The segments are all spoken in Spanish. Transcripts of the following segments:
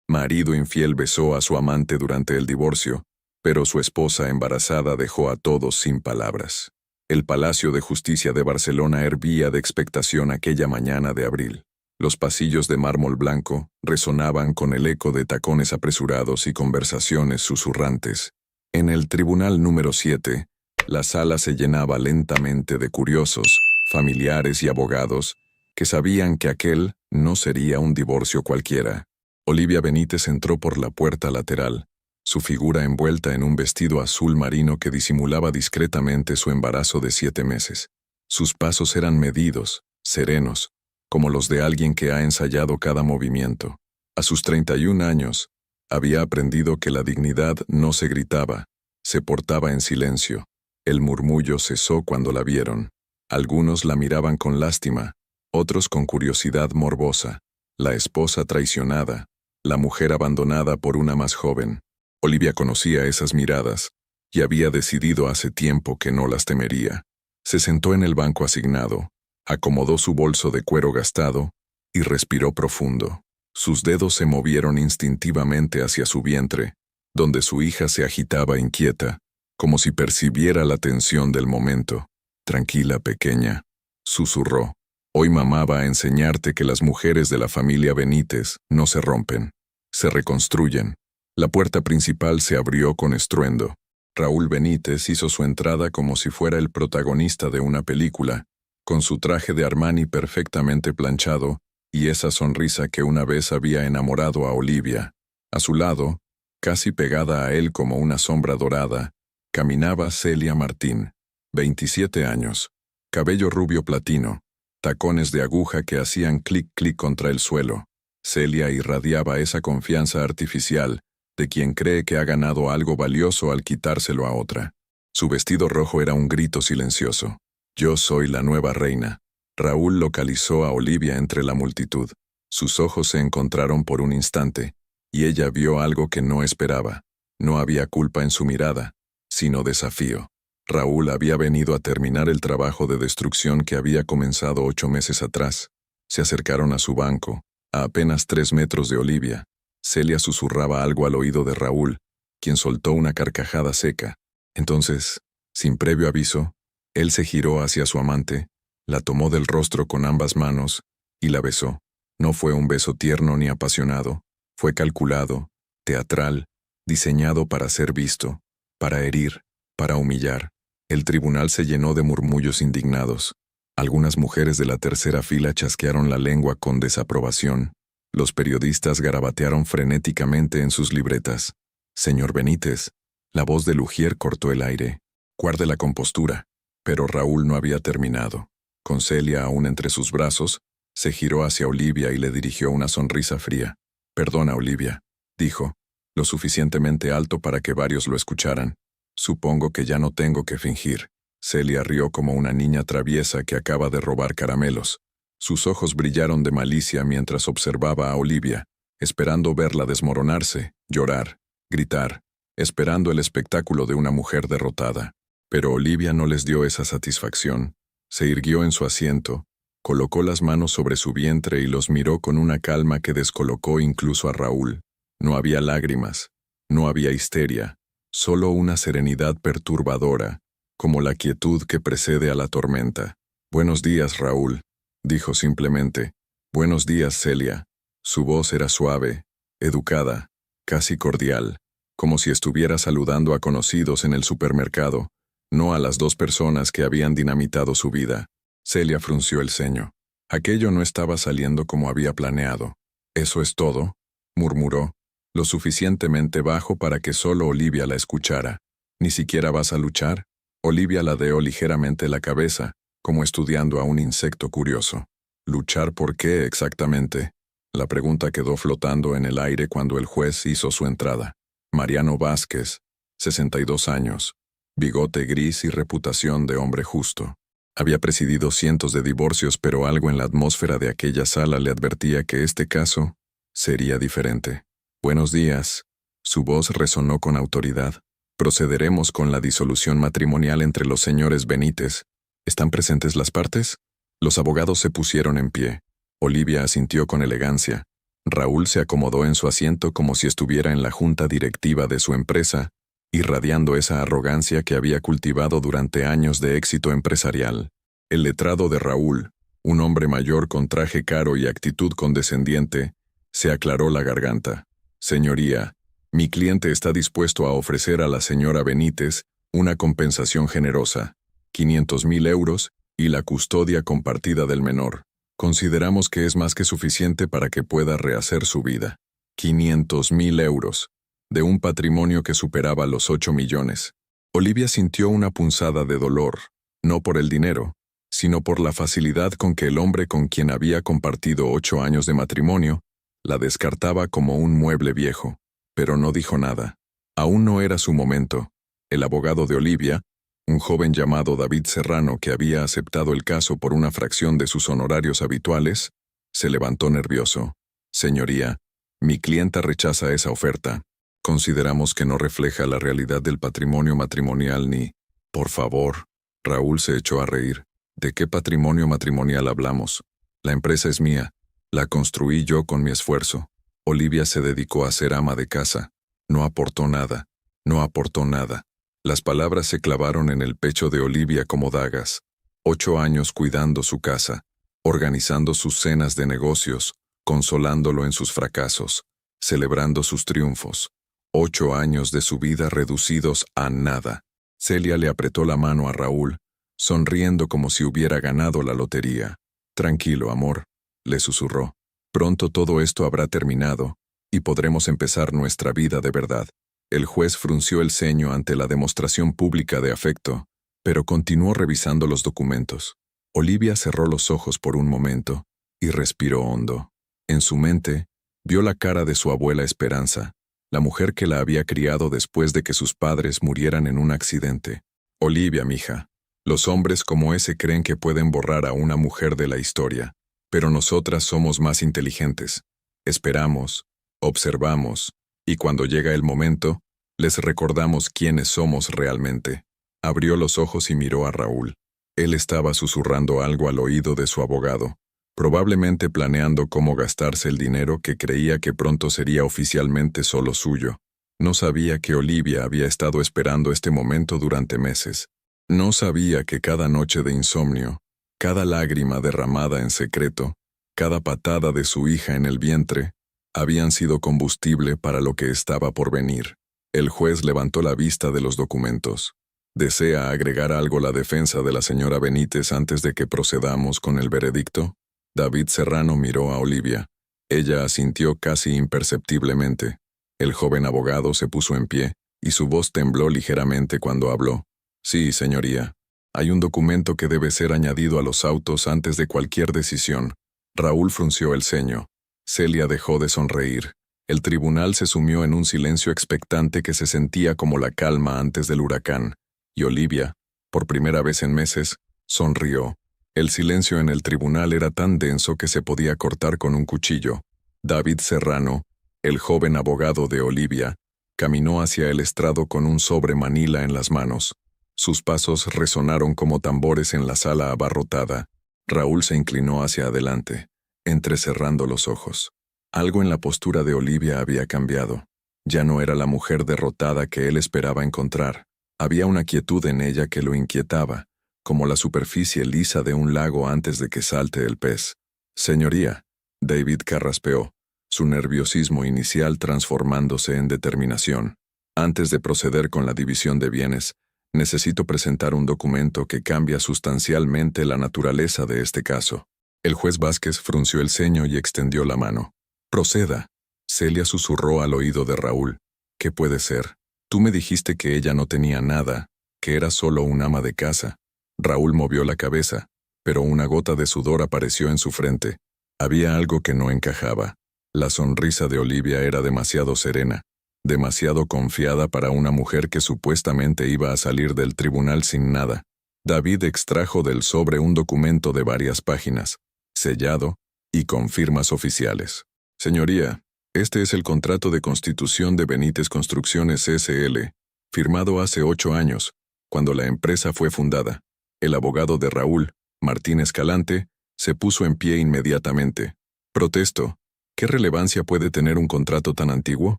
Marido infiel besó a su amante durante el divorcio, pero su esposa embarazada dejó a todos sin palabras. El Palacio de Justicia de Barcelona hervía de expectación aquella mañana de abril. Los pasillos de mármol blanco resonaban con el eco de tacones apresurados y conversaciones susurrantes. En el tribunal número 7, la sala se llenaba lentamente de curiosos, familiares y abogados que sabían que aquel no sería un divorcio cualquiera. Olivia Benítez entró por la puerta lateral, su figura envuelta en un vestido azul marino que disimulaba discretamente su embarazo de 7 meses. Sus pasos eran medidos, serenos, como los de alguien que ha ensayado cada movimiento. A sus 31 años, había aprendido que la dignidad no se gritaba, se portaba en silencio. El murmullo cesó cuando la vieron. Algunos la miraban con lástima, otros con curiosidad morbosa. La esposa traicionada, la mujer abandonada por una más joven. Olivia conocía esas miradas y había decidido hace tiempo que no las temería. Se sentó en el banco asignado, acomodó su bolso de cuero gastado y respiró profundo. Sus dedos se movieron instintivamente hacia su vientre, donde su hija se agitaba inquieta, como si percibiera la tensión del momento. Tranquila, pequeña, susurró. Hoy mamá va a enseñarte que las mujeres de la familia Benítez no se rompen, se reconstruyen. La puerta principal se abrió con estruendo. Raúl Benítez hizo su entrada como si fuera el protagonista de una película, con su traje de Armani perfectamente planchado y esa sonrisa que una vez había enamorado a Olivia. A su lado, casi pegada a él como una sombra dorada, caminaba Celia Martín, 27 años, cabello rubio platino, tacones de aguja que hacían clic-clic contra el suelo. Celia irradiaba esa confianza artificial de quien cree que ha ganado algo valioso al quitárselo a otra. Su vestido rojo era un grito silencioso. Yo soy la nueva reina. Raúl localizó a Olivia entre la multitud. Sus ojos se encontraron por un instante, y ella vio algo que no esperaba. No había culpa en su mirada, sino desafío. Raúl había venido a terminar el trabajo de destrucción que había comenzado 8 meses atrás. Se acercaron a su banco, a apenas 3 metros de Olivia. Celia susurraba algo al oído de Raúl, quien soltó una carcajada seca. Entonces, sin previo aviso, él se giró hacia su amante, la tomó del rostro con ambas manos y la besó. No fue un beso tierno ni apasionado, fue calculado, teatral, diseñado para ser visto, para herir, para humillar. El tribunal se llenó de murmullos indignados. Algunas mujeres de la tercera fila chasquearon la lengua con desaprobación. Los periodistas garabatearon frenéticamente en sus libretas. Señor Benítez, la voz de Lugier cortó el aire. Guarde la compostura. Pero Raúl no había terminado. Con Celia aún entre sus brazos, se giró hacia Olivia y le dirigió una sonrisa fría. Perdona, Olivia, dijo, lo suficientemente alto para que varios lo escucharan. Supongo que ya no tengo que fingir. Celia rió como una niña traviesa que acaba de robar caramelos. Sus ojos brillaron de malicia mientras observaba a Olivia, esperando verla desmoronarse, llorar, gritar, esperando el espectáculo de una mujer derrotada. Pero Olivia no les dio esa satisfacción. Se irguió en su asiento, colocó las manos sobre su vientre y los miró con una calma que descolocó incluso a Raúl. No había lágrimas, no había histeria, solo una serenidad perturbadora, como la quietud que precede a la tormenta. Buenos días, Raúl, dijo simplemente. Buenos días, Celia. Su voz era suave, educada, casi cordial, como si estuviera saludando a conocidos en el supermercado, no a las 2 personas que habían dinamitado su vida. Celia frunció el ceño. Aquello no estaba saliendo como había planeado. ¿Eso es todo?, murmuró, lo suficientemente bajo para que solo Olivia la escuchara. ¿Ni siquiera vas a luchar? Olivia ladeó ligeramente la cabeza, como estudiando a un insecto curioso. ¿Luchar por qué exactamente? La pregunta quedó flotando en el aire cuando el juez hizo su entrada. Mariano Vázquez, 62 años, bigote gris y reputación de hombre justo. Había presidido cientos de divorcios, pero algo en la atmósfera de aquella sala le advertía que este caso sería diferente. Buenos días. Su voz resonó con autoridad. Procederemos con la disolución matrimonial entre los señores Benítez. ¿Están presentes las partes? Los abogados se pusieron en pie. Olivia asintió con elegancia. Raúl se acomodó en su asiento como si estuviera en la junta directiva de su empresa, irradiando esa arrogancia que había cultivado durante años de éxito empresarial. El letrado de Raúl, un hombre mayor con traje caro y actitud condescendiente, se aclaró la garganta. Señoría, mi cliente está dispuesto a ofrecer a la señora Benítez una compensación generosa, 500,000 euros y la custodia compartida del menor. Consideramos que es más que suficiente para que pueda rehacer su vida. 500,000 euros, de un patrimonio que superaba los 8 millones. Olivia sintió una punzada de dolor, no por el dinero, sino por la facilidad con que el hombre con quien había compartido 8 años de matrimonio la descartaba como un mueble viejo, pero no dijo nada. Aún no era su momento. El abogado de Olivia, un joven llamado David Serrano que había aceptado el caso por una fracción de sus honorarios habituales, se levantó nervioso. Señoría, mi clienta rechaza esa oferta. Consideramos que no refleja la realidad del patrimonio matrimonial ni... Por favor. Raúl se echó a reír. ¿De qué patrimonio matrimonial hablamos? La empresa es mía. La construí yo con mi esfuerzo. Olivia se dedicó a ser ama de casa. No aportó nada. No aportó nada. Las palabras se clavaron en el pecho de Olivia como dagas. 8 años cuidando su casa, organizando sus cenas de negocios, consolándolo en sus fracasos, celebrando sus triunfos. 8 años de su vida reducidos a nada. Celia le apretó la mano a Raúl, sonriendo como si hubiera ganado la lotería. Tranquilo, amor, le susurró. Pronto todo esto habrá terminado, y podremos empezar nuestra vida de verdad. El juez frunció el ceño ante la demostración pública de afecto, pero continuó revisando los documentos. Olivia cerró los ojos por un momento y respiró hondo. En su mente, vio la cara de su abuela Esperanza, la mujer que la había criado después de que sus padres murieran en un accidente. Olivia, mija, los hombres como ese creen que pueden borrar a una mujer de la historia, pero nosotras somos más inteligentes. Esperamos, observamos, y cuando llega el momento, les recordamos quiénes somos realmente. Abrió los ojos y miró a Raúl. Él estaba susurrando algo al oído de su abogado, probablemente planeando cómo gastarse el dinero que creía que pronto sería oficialmente solo suyo. No sabía que Olivia había estado esperando este momento durante meses. No sabía que cada noche de insomnio, cada lágrima derramada en secreto, cada patada de su hija en el vientre, habían sido combustible para lo que estaba por venir. El juez levantó la vista de los documentos. ¿Desea agregar algo la defensa de la señora Benítez antes de que procedamos con el veredicto? David Serrano miró a Olivia. Ella asintió casi imperceptiblemente. El joven abogado se puso en pie, y su voz tembló ligeramente cuando habló. Sí, señoría. Hay un documento que debe ser añadido a los autos antes de cualquier decisión. Raúl frunció el ceño. Celia dejó de sonreír. El tribunal se sumió en un silencio expectante que se sentía como la calma antes del huracán, y Olivia, por primera vez en meses, sonrió. El silencio en el tribunal era tan denso que se podía cortar con un cuchillo. David Serrano, el joven abogado de Olivia, caminó hacia el estrado con un sobre manila en las manos. Sus pasos resonaron como tambores en la sala abarrotada. Raúl se inclinó hacia adelante, entrecerrando los ojos. Algo en la postura de Olivia había cambiado. Ya no era la mujer derrotada que él esperaba encontrar. Había una quietud en ella que lo inquietaba, como la superficie lisa de un lago antes de que salte el pez. Señoría, David carraspeó, su nerviosismo inicial transformándose en determinación. Antes de proceder con la división de bienes, necesito presentar un documento que cambia sustancialmente la naturaleza de este caso. El juez Vázquez frunció el ceño y extendió la mano. Proceda. Celia susurró al oído de Raúl. ¿Qué puede ser? Tú me dijiste que ella no tenía nada, que era solo un ama de casa. Raúl movió la cabeza, pero una gota de sudor apareció en su frente. Había algo que no encajaba. La sonrisa de Olivia era demasiado serena, demasiado confiada para una mujer que supuestamente iba a salir del tribunal sin nada. David extrajo del sobre un documento de varias páginas, sellado y con firmas oficiales. Señoría, este es el contrato de constitución de Benítez Construcciones S.L., firmado hace 8 años, cuando la empresa fue fundada. El abogado de Raúl, Martín Escalante, se puso en pie inmediatamente. Protesto ¿Qué relevancia puede tener un contrato tan antiguo?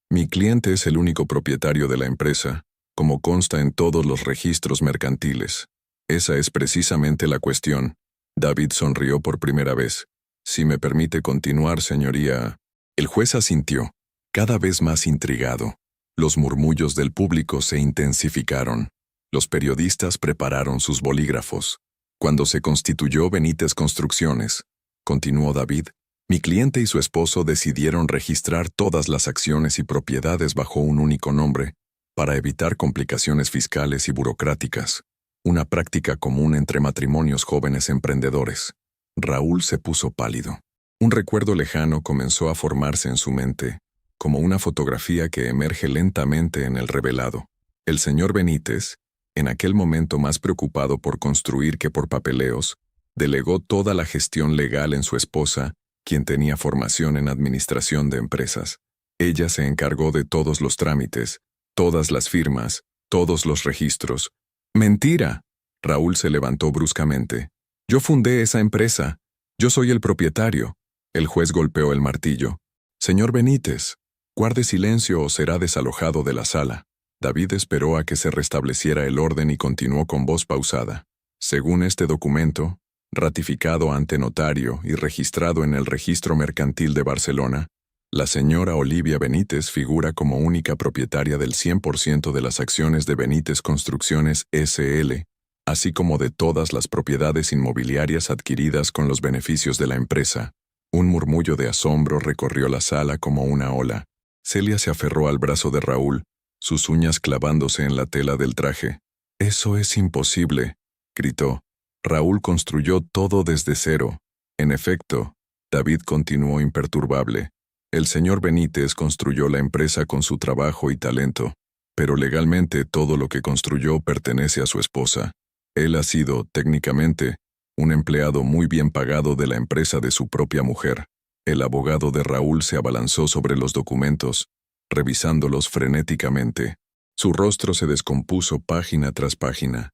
Mi cliente es el único propietario de la empresa, como consta en todos los registros mercantiles. Esa es precisamente la cuestión. David sonrió por primera vez. Si me permite continuar, señoría. El juez asintió, cada vez más intrigado. Los murmullos del público se intensificaron. Los periodistas prepararon sus bolígrafos. Cuando se constituyó Benítez Construcciones, continuó David, mi cliente y su esposo decidieron registrar todas las acciones y propiedades bajo un único nombre, para evitar complicaciones fiscales y burocráticas, una práctica común entre matrimonios jóvenes emprendedores. Raúl se puso pálido. Un recuerdo lejano comenzó a formarse en su mente, como una fotografía que emerge lentamente en el revelado. El señor Benítez, en aquel momento más preocupado por construir que por papeleos, delegó toda la gestión legal en su esposa, quien tenía formación en administración de empresas. Ella se encargó de todos los trámites, todas las firmas, todos los registros. ¡Mentira! Raúl se levantó bruscamente. Yo fundé esa empresa. Yo soy el propietario. El juez golpeó el martillo. Señor Benítez, guarde silencio o será desalojado de la sala. David esperó a que se restableciera el orden y continuó con voz pausada. Según este documento, ratificado ante notario y registrado en el Registro Mercantil de Barcelona, la señora Olivia Benítez figura como única propietaria del 100% de las acciones de Benítez Construcciones S.L., así como de todas las propiedades inmobiliarias adquiridas con los beneficios de la empresa. Un murmullo de asombro recorrió la sala como una ola. Celia se aferró al brazo de Raúl, sus uñas clavándose en la tela del traje. «Eso es imposible», gritó. Raúl construyó todo desde cero. En efecto, David continuó imperturbable. El señor Benítez construyó la empresa con su trabajo y talento, pero legalmente todo lo que construyó pertenece a su esposa. Él ha sido, técnicamente, un empleado muy bien pagado de la empresa de su propia mujer. El abogado de Raúl se abalanzó sobre los documentos, revisándolos frenéticamente. Su rostro se descompuso página tras página.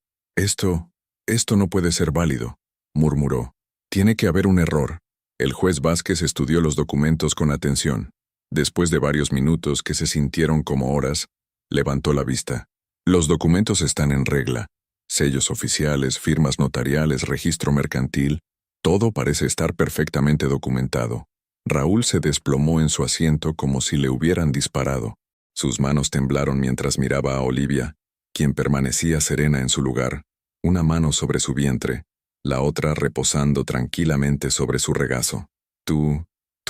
Esto no puede ser válido», murmuró. «Tiene que haber un error». El juez Vázquez estudió los documentos con atención. Después de varios minutos que se sintieron como horas, levantó la vista. «Los documentos están en regla. Sellos oficiales, firmas notariales, registro mercantil, todo parece estar perfectamente documentado». Raúl se desplomó en su asiento como si le hubieran disparado. Sus manos temblaron mientras miraba a Olivia, quien permanecía serena en su lugar, una mano sobre su vientre, la otra reposando tranquilamente sobre su regazo. ¿Tú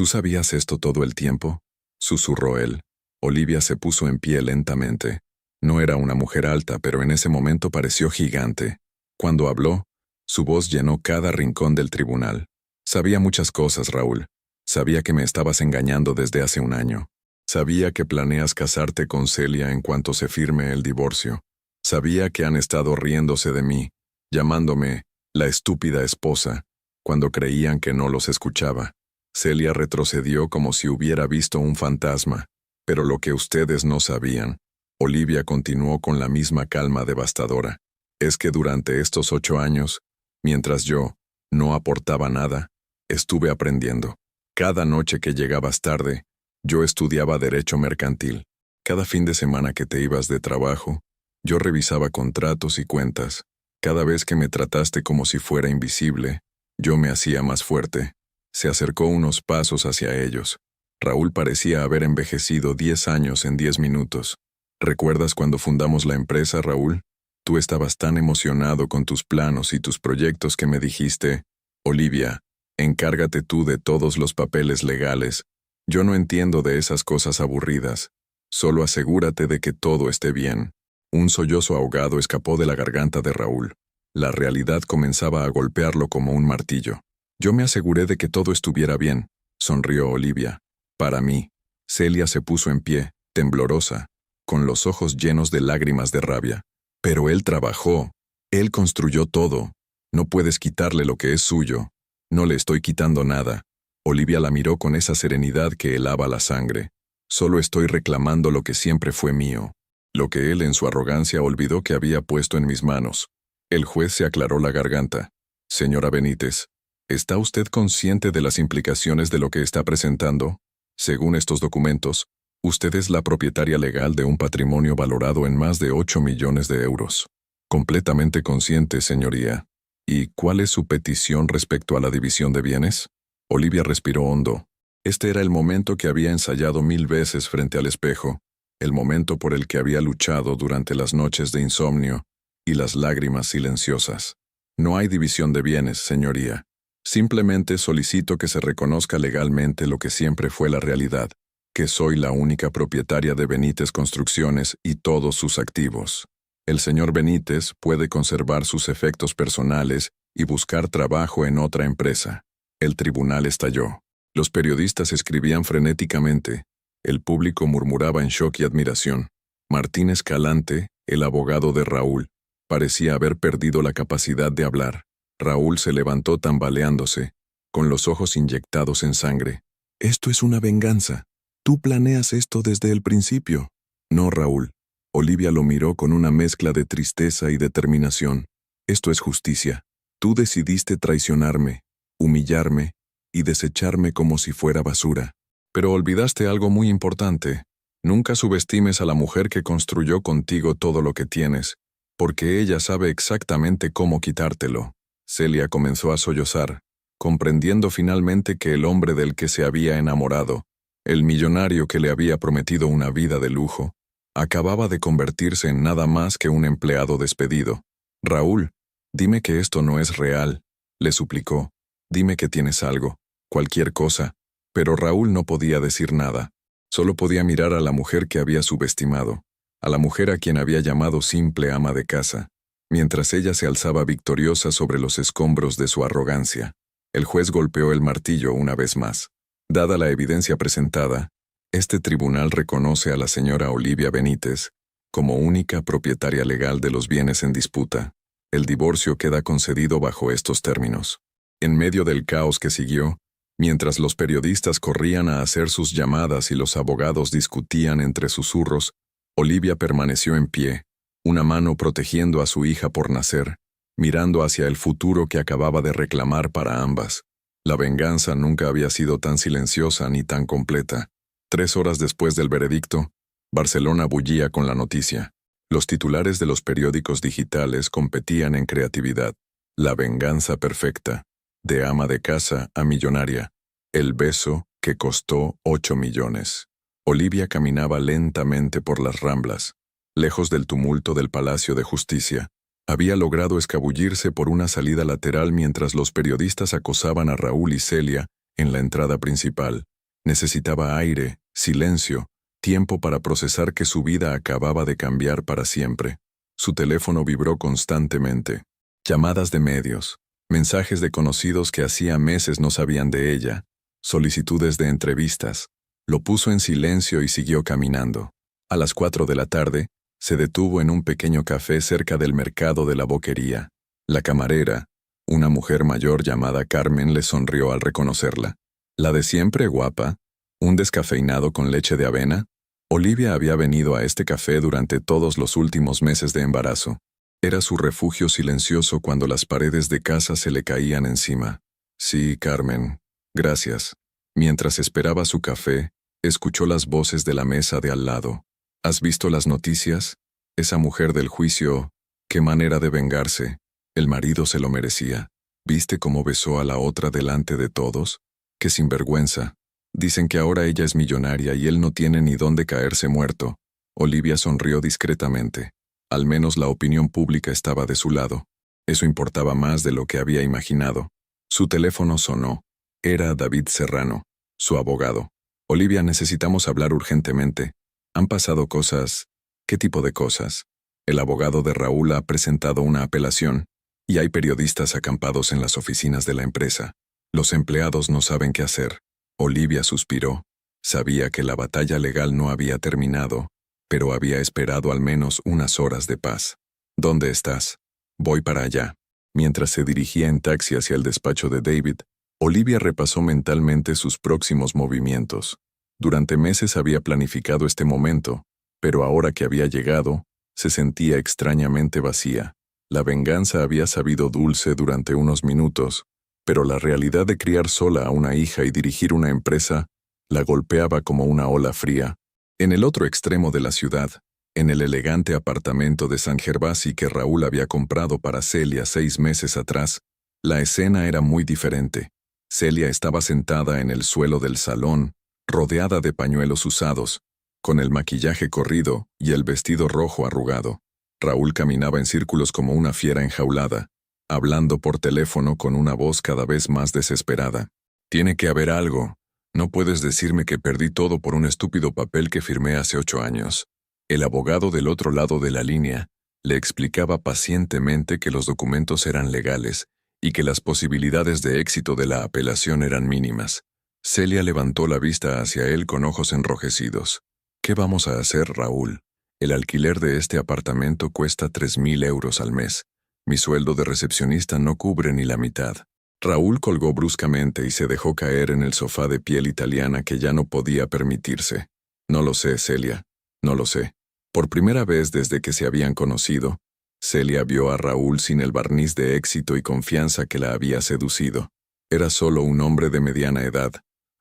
sabías esto todo el tiempo?», susurró él. Olivia se puso en pie lentamente. No era una mujer alta, pero en ese momento pareció gigante. Cuando habló, su voz llenó cada rincón del tribunal. «Sabía muchas cosas, Raúl. Sabía que me estabas engañando desde hace un año. Sabía que planeas casarte con Celia en cuanto se firme el divorcio. Sabía que han estado riéndose de mí, llamándome la estúpida esposa, cuando creían que no los escuchaba. Celia retrocedió como si hubiera visto un fantasma, pero lo que ustedes no sabían», Olivia continuó con la misma calma devastadora, «es que durante estos 8 años, mientras yo no aportaba nada, estuve aprendiendo. Cada noche que llegabas tarde, yo estudiaba derecho mercantil. Cada fin de semana que te ibas de trabajo, yo revisaba contratos y cuentas. Cada vez que me trataste como si fuera invisible, yo me hacía más fuerte». Se acercó unos pasos hacia ellos. Raúl parecía haber envejecido 10 años en 10 minutos. «¿Recuerdas cuando fundamos la empresa, Raúl? Tú estabas tan emocionado con tus planos y tus proyectos que me dijiste, Olivia, encárgate tú de todos los papeles legales. Yo no entiendo de esas cosas aburridas. Solo asegúrate de que todo esté bien». Un sollozo ahogado escapó de la garganta de Raúl. La realidad comenzaba a golpearlo como un martillo. «Yo me aseguré de que todo estuviera bien», sonrió Olivia. «Para mí». Celia se puso en pie, temblorosa, con los ojos llenos de lágrimas de rabia. «Pero él trabajó. Él construyó todo. No puedes quitarle lo que es suyo». «No le estoy quitando nada». Olivia la miró con esa serenidad que helaba la sangre. «Solo estoy reclamando lo que siempre fue mío. Lo que él en su arrogancia olvidó que había puesto en mis manos». El juez se aclaró la garganta. «Señora Benítez, ¿Está usted consciente de las implicaciones de lo que está presentando? Según estos documentos, usted es la propietaria legal de un patrimonio valorado en más de 8 millones de euros. Completamente consciente, señoría. ¿Y cuál es su petición respecto a la división de bienes? Olivia respiró hondo. Este era el momento que había ensayado 1000 veces frente al espejo, el momento por el que había luchado durante las noches de insomnio y las lágrimas silenciosas. No hay división de bienes, señoría. Simplemente solicito que se reconozca legalmente lo que siempre fue la realidad, que soy la única propietaria de Benítez Construcciones y todos sus activos. El señor Benítez puede conservar sus efectos personales y buscar trabajo en otra empresa. El tribunal estalló. Los periodistas escribían frenéticamente. El público murmuraba en shock y admiración. Martín Escalante, el abogado de Raúl, parecía haber perdido la capacidad de hablar. Raúl se levantó tambaleándose, con los ojos inyectados en sangre. «Esto es una venganza. Tú planeas esto desde el principio». «No, Raúl». Olivia lo miró con una mezcla de tristeza y determinación. «Esto es justicia. Tú decidiste traicionarme, humillarme y desecharme como si fuera basura. Pero olvidaste algo muy importante. Nunca subestimes a la mujer que construyó contigo todo lo que tienes, porque ella sabe exactamente cómo quitártelo». Celia comenzó a sollozar, comprendiendo finalmente que el hombre del que se había enamorado, el millonario que le había prometido una vida de lujo, acababa de convertirse en nada más que un empleado despedido. «Raúl, dime que esto no es real», le suplicó. «Dime que tienes algo, cualquier cosa». Pero Raúl no podía decir nada. Solo podía mirar a la mujer que había subestimado, a la mujer a quien había llamado simple ama de casa, mientras ella se alzaba victoriosa sobre los escombros de su arrogancia. El juez golpeó el martillo una vez más. Dada la evidencia presentada, este tribunal reconoce a la señora Olivia Benítez como única propietaria legal de los bienes en disputa. El divorcio queda concedido bajo estos términos. En medio del caos que siguió, mientras los periodistas corrían a hacer sus llamadas y los abogados discutían entre susurros, Olivia permaneció en pie, una mano protegiendo a su hija por nacer, mirando hacia el futuro que acababa de reclamar para ambas. La venganza nunca había sido tan silenciosa ni tan completa. 3 horas después del veredicto, Barcelona bullía con la noticia. Los titulares de los periódicos digitales competían en creatividad. La venganza perfecta, de ama de casa a millonaria. El beso que costó 8 millones. Olivia caminaba lentamente por las Ramblas. Lejos del tumulto del Palacio de Justicia, había logrado escabullirse por una salida lateral mientras los periodistas acosaban a Raúl y Celia en la entrada principal. Necesitaba aire, silencio, tiempo para procesar que su vida acababa de cambiar para siempre. Su teléfono vibró constantemente. Llamadas de medios, mensajes de conocidos que hacía meses no sabían de ella, solicitudes de entrevistas. Lo puso en silencio y siguió caminando. A las 4 de la tarde, se detuvo en un pequeño café cerca del mercado de la Boquería. La camarera, una mujer mayor llamada Carmen, le sonrió al reconocerla. ¿La de siempre guapa? ¿Un descafeinado con leche de avena? Olivia había venido a este café durante todos los últimos meses de embarazo. Era su refugio silencioso cuando las paredes de casa se le caían encima. Sí, Carmen, gracias. Mientras esperaba su café, escuchó las voces de la mesa de al lado. ¿Has visto las noticias? Esa mujer del juicio, qué manera de vengarse. El marido se lo merecía. ¿Viste cómo besó a la otra delante de todos? ¡Qué sinvergüenza! Dicen que ahora ella es millonaria y él no tiene ni dónde caerse muerto. Olivia sonrió discretamente. Al menos la opinión pública estaba de su lado. Eso importaba más de lo que había imaginado. Su teléfono sonó. Era David Serrano, su abogado. Olivia, necesitamos hablar urgentemente. Han pasado cosas. ¿Qué tipo de cosas? El abogado de Raúl ha presentado una apelación, y hay periodistas acampados en las oficinas de la empresa. Los empleados no saben qué hacer. Olivia suspiró. Sabía que la batalla legal no había terminado, pero había esperado al menos unas horas de paz. ¿Dónde estás? Voy para allá. Mientras se dirigía en taxi hacia el despacho de David, Olivia repasó mentalmente sus próximos movimientos. Durante meses había planificado este momento, pero ahora que había llegado, se sentía extrañamente vacía. La venganza había sabido dulce durante unos minutos, pero la realidad de criar sola a una hija y dirigir una empresa la golpeaba como una ola fría. En el otro extremo de la ciudad, en el elegante apartamento de San Gervasi que Raúl había comprado para Celia 6 meses atrás, la escena era muy diferente. Celia estaba sentada en el suelo del salón, rodeada de pañuelos usados, con el maquillaje corrido y el vestido rojo arrugado. Raúl caminaba en círculos como una fiera enjaulada, hablando por teléfono con una voz cada vez más desesperada. «Tiene que haber algo. No puedes decirme que perdí todo por un estúpido papel que firmé hace 8 años». El abogado del otro lado de la línea le explicaba pacientemente que los documentos eran legales y que las posibilidades de éxito de la apelación eran mínimas. Celia levantó la vista hacia él con ojos enrojecidos. «¿Qué vamos a hacer, Raúl? El alquiler de este apartamento cuesta 3.000 euros al mes. Mi sueldo de recepcionista no cubre ni la mitad». Raúl colgó bruscamente y se dejó caer en el sofá de piel italiana que ya no podía permitirse. «No lo sé, Celia. No lo sé». Por primera vez desde que se habían conocido, Celia vio a Raúl sin el barniz de éxito y confianza que la había seducido. Era solo un hombre de mediana edad,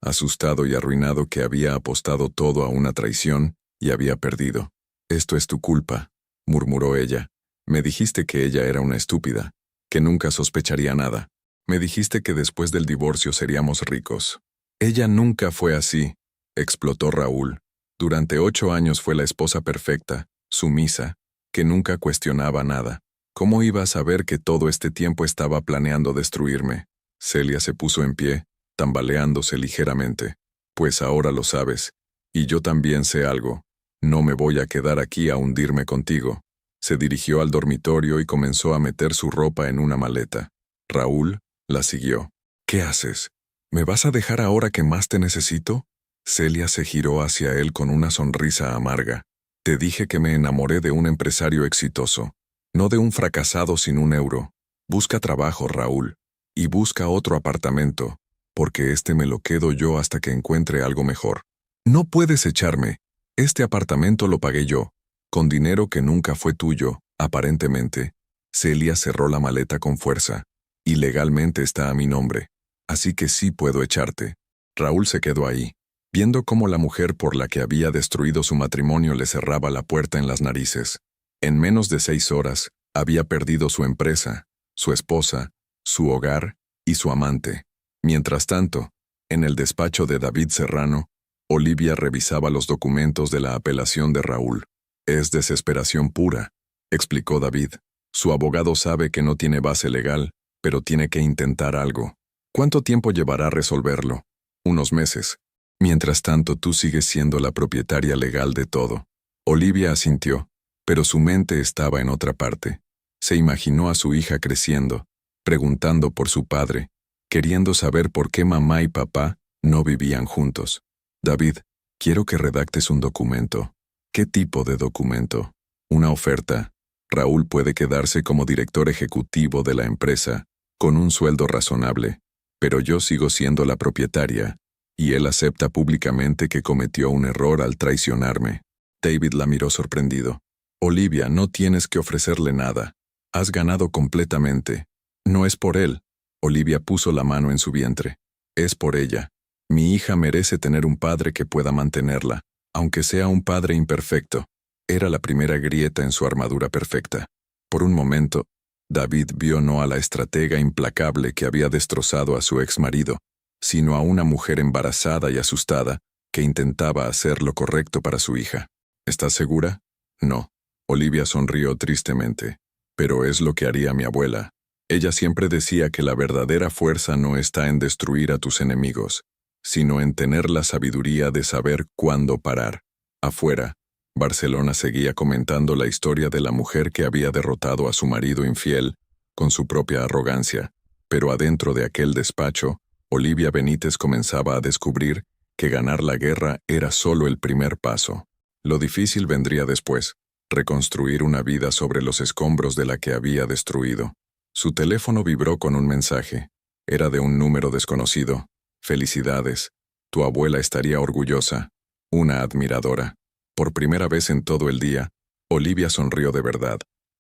asustado y arruinado que había apostado todo a una traición y había perdido. «Esto es tu culpa», murmuró ella. «Me dijiste que ella era una estúpida, que nunca sospecharía nada. Me dijiste que después del divorcio seríamos ricos». «Ella nunca fue así», explotó Raúl. «Durante 8 años fue la esposa perfecta, sumisa, que nunca cuestionaba nada. ¿Cómo iba a saber que todo este tiempo estaba planeando destruirme?» Celia se puso en pie, tambaleándose ligeramente. «Pues ahora lo sabes. Y yo también sé algo. No me voy a quedar aquí a hundirme contigo». Se dirigió al dormitorio y comenzó a meter su ropa en una maleta. Raúl la siguió. «¿Qué haces? ¿Me vas a dejar ahora que más te necesito?» Celia se giró hacia él con una sonrisa amarga. «Te dije que me enamoré de un empresario exitoso, no de un fracasado sin un euro. Busca trabajo, Raúl, y busca otro apartamento, porque este me lo quedo yo hasta que encuentre algo mejor. No puedes echarme. Este apartamento lo pagué yo, con dinero que nunca fue tuyo, aparentemente». Celia cerró la maleta con fuerza. «Y legalmente está a mi nombre, así que sí puedo echarte». Raúl se quedó ahí, viendo cómo la mujer por la que había destruido su matrimonio le cerraba la puerta en las narices. En menos de 6 horas, había perdido su empresa, su esposa, su hogar y su amante. Mientras tanto, en el despacho de David Serrano, Olivia revisaba los documentos de la apelación de Raúl. «Es desesperación pura», explicó David. «Su abogado sabe que no tiene base legal, pero tiene que intentar algo. ¿Cuánto tiempo llevará resolverlo? Unos meses. Mientras tanto, tú sigues siendo la propietaria legal de todo». Olivia asintió, pero su mente estaba en otra parte. Se imaginó a su hija creciendo, preguntando por su padre, queriendo saber por qué mamá y papá no vivían juntos. «David, quiero que redactes un documento». «¿Qué tipo de documento?» «Una oferta. Raúl puede quedarse como director ejecutivo de la empresa, con un sueldo razonable, pero yo sigo siendo la propietaria, y él acepta públicamente que cometió un error al traicionarme». David la miró sorprendido. «Olivia, no tienes que ofrecerle nada. Has ganado completamente. No es por él». Olivia puso la mano en su vientre. «Es por ella. Mi hija merece tener un padre que pueda mantenerla, aunque sea un padre imperfecto». Era la primera grieta en su armadura perfecta. Por un momento, David vio no a la estratega implacable que había destrozado a su exmarido, sino a una mujer embarazada y asustada que intentaba hacer lo correcto para su hija. «¿Estás segura?» «No». Olivia sonrió tristemente. «Pero es lo que haría mi abuela. Ella siempre decía que la verdadera fuerza no está en destruir a tus enemigos, sino en tener la sabiduría de saber cuándo parar». Afuera, Barcelona seguía comentando la historia de la mujer que había derrotado a su marido infiel con su propia arrogancia, pero adentro de aquel despacho, Olivia Benítez comenzaba a descubrir que ganar la guerra era solo el primer paso. Lo difícil vendría después, reconstruir una vida sobre los escombros de la que había destruido. Su teléfono vibró con un mensaje. Era de un número desconocido. «Felicidades. Tu abuela estaría orgullosa. Una admiradora». Por primera vez en todo el día, Olivia sonrió de verdad.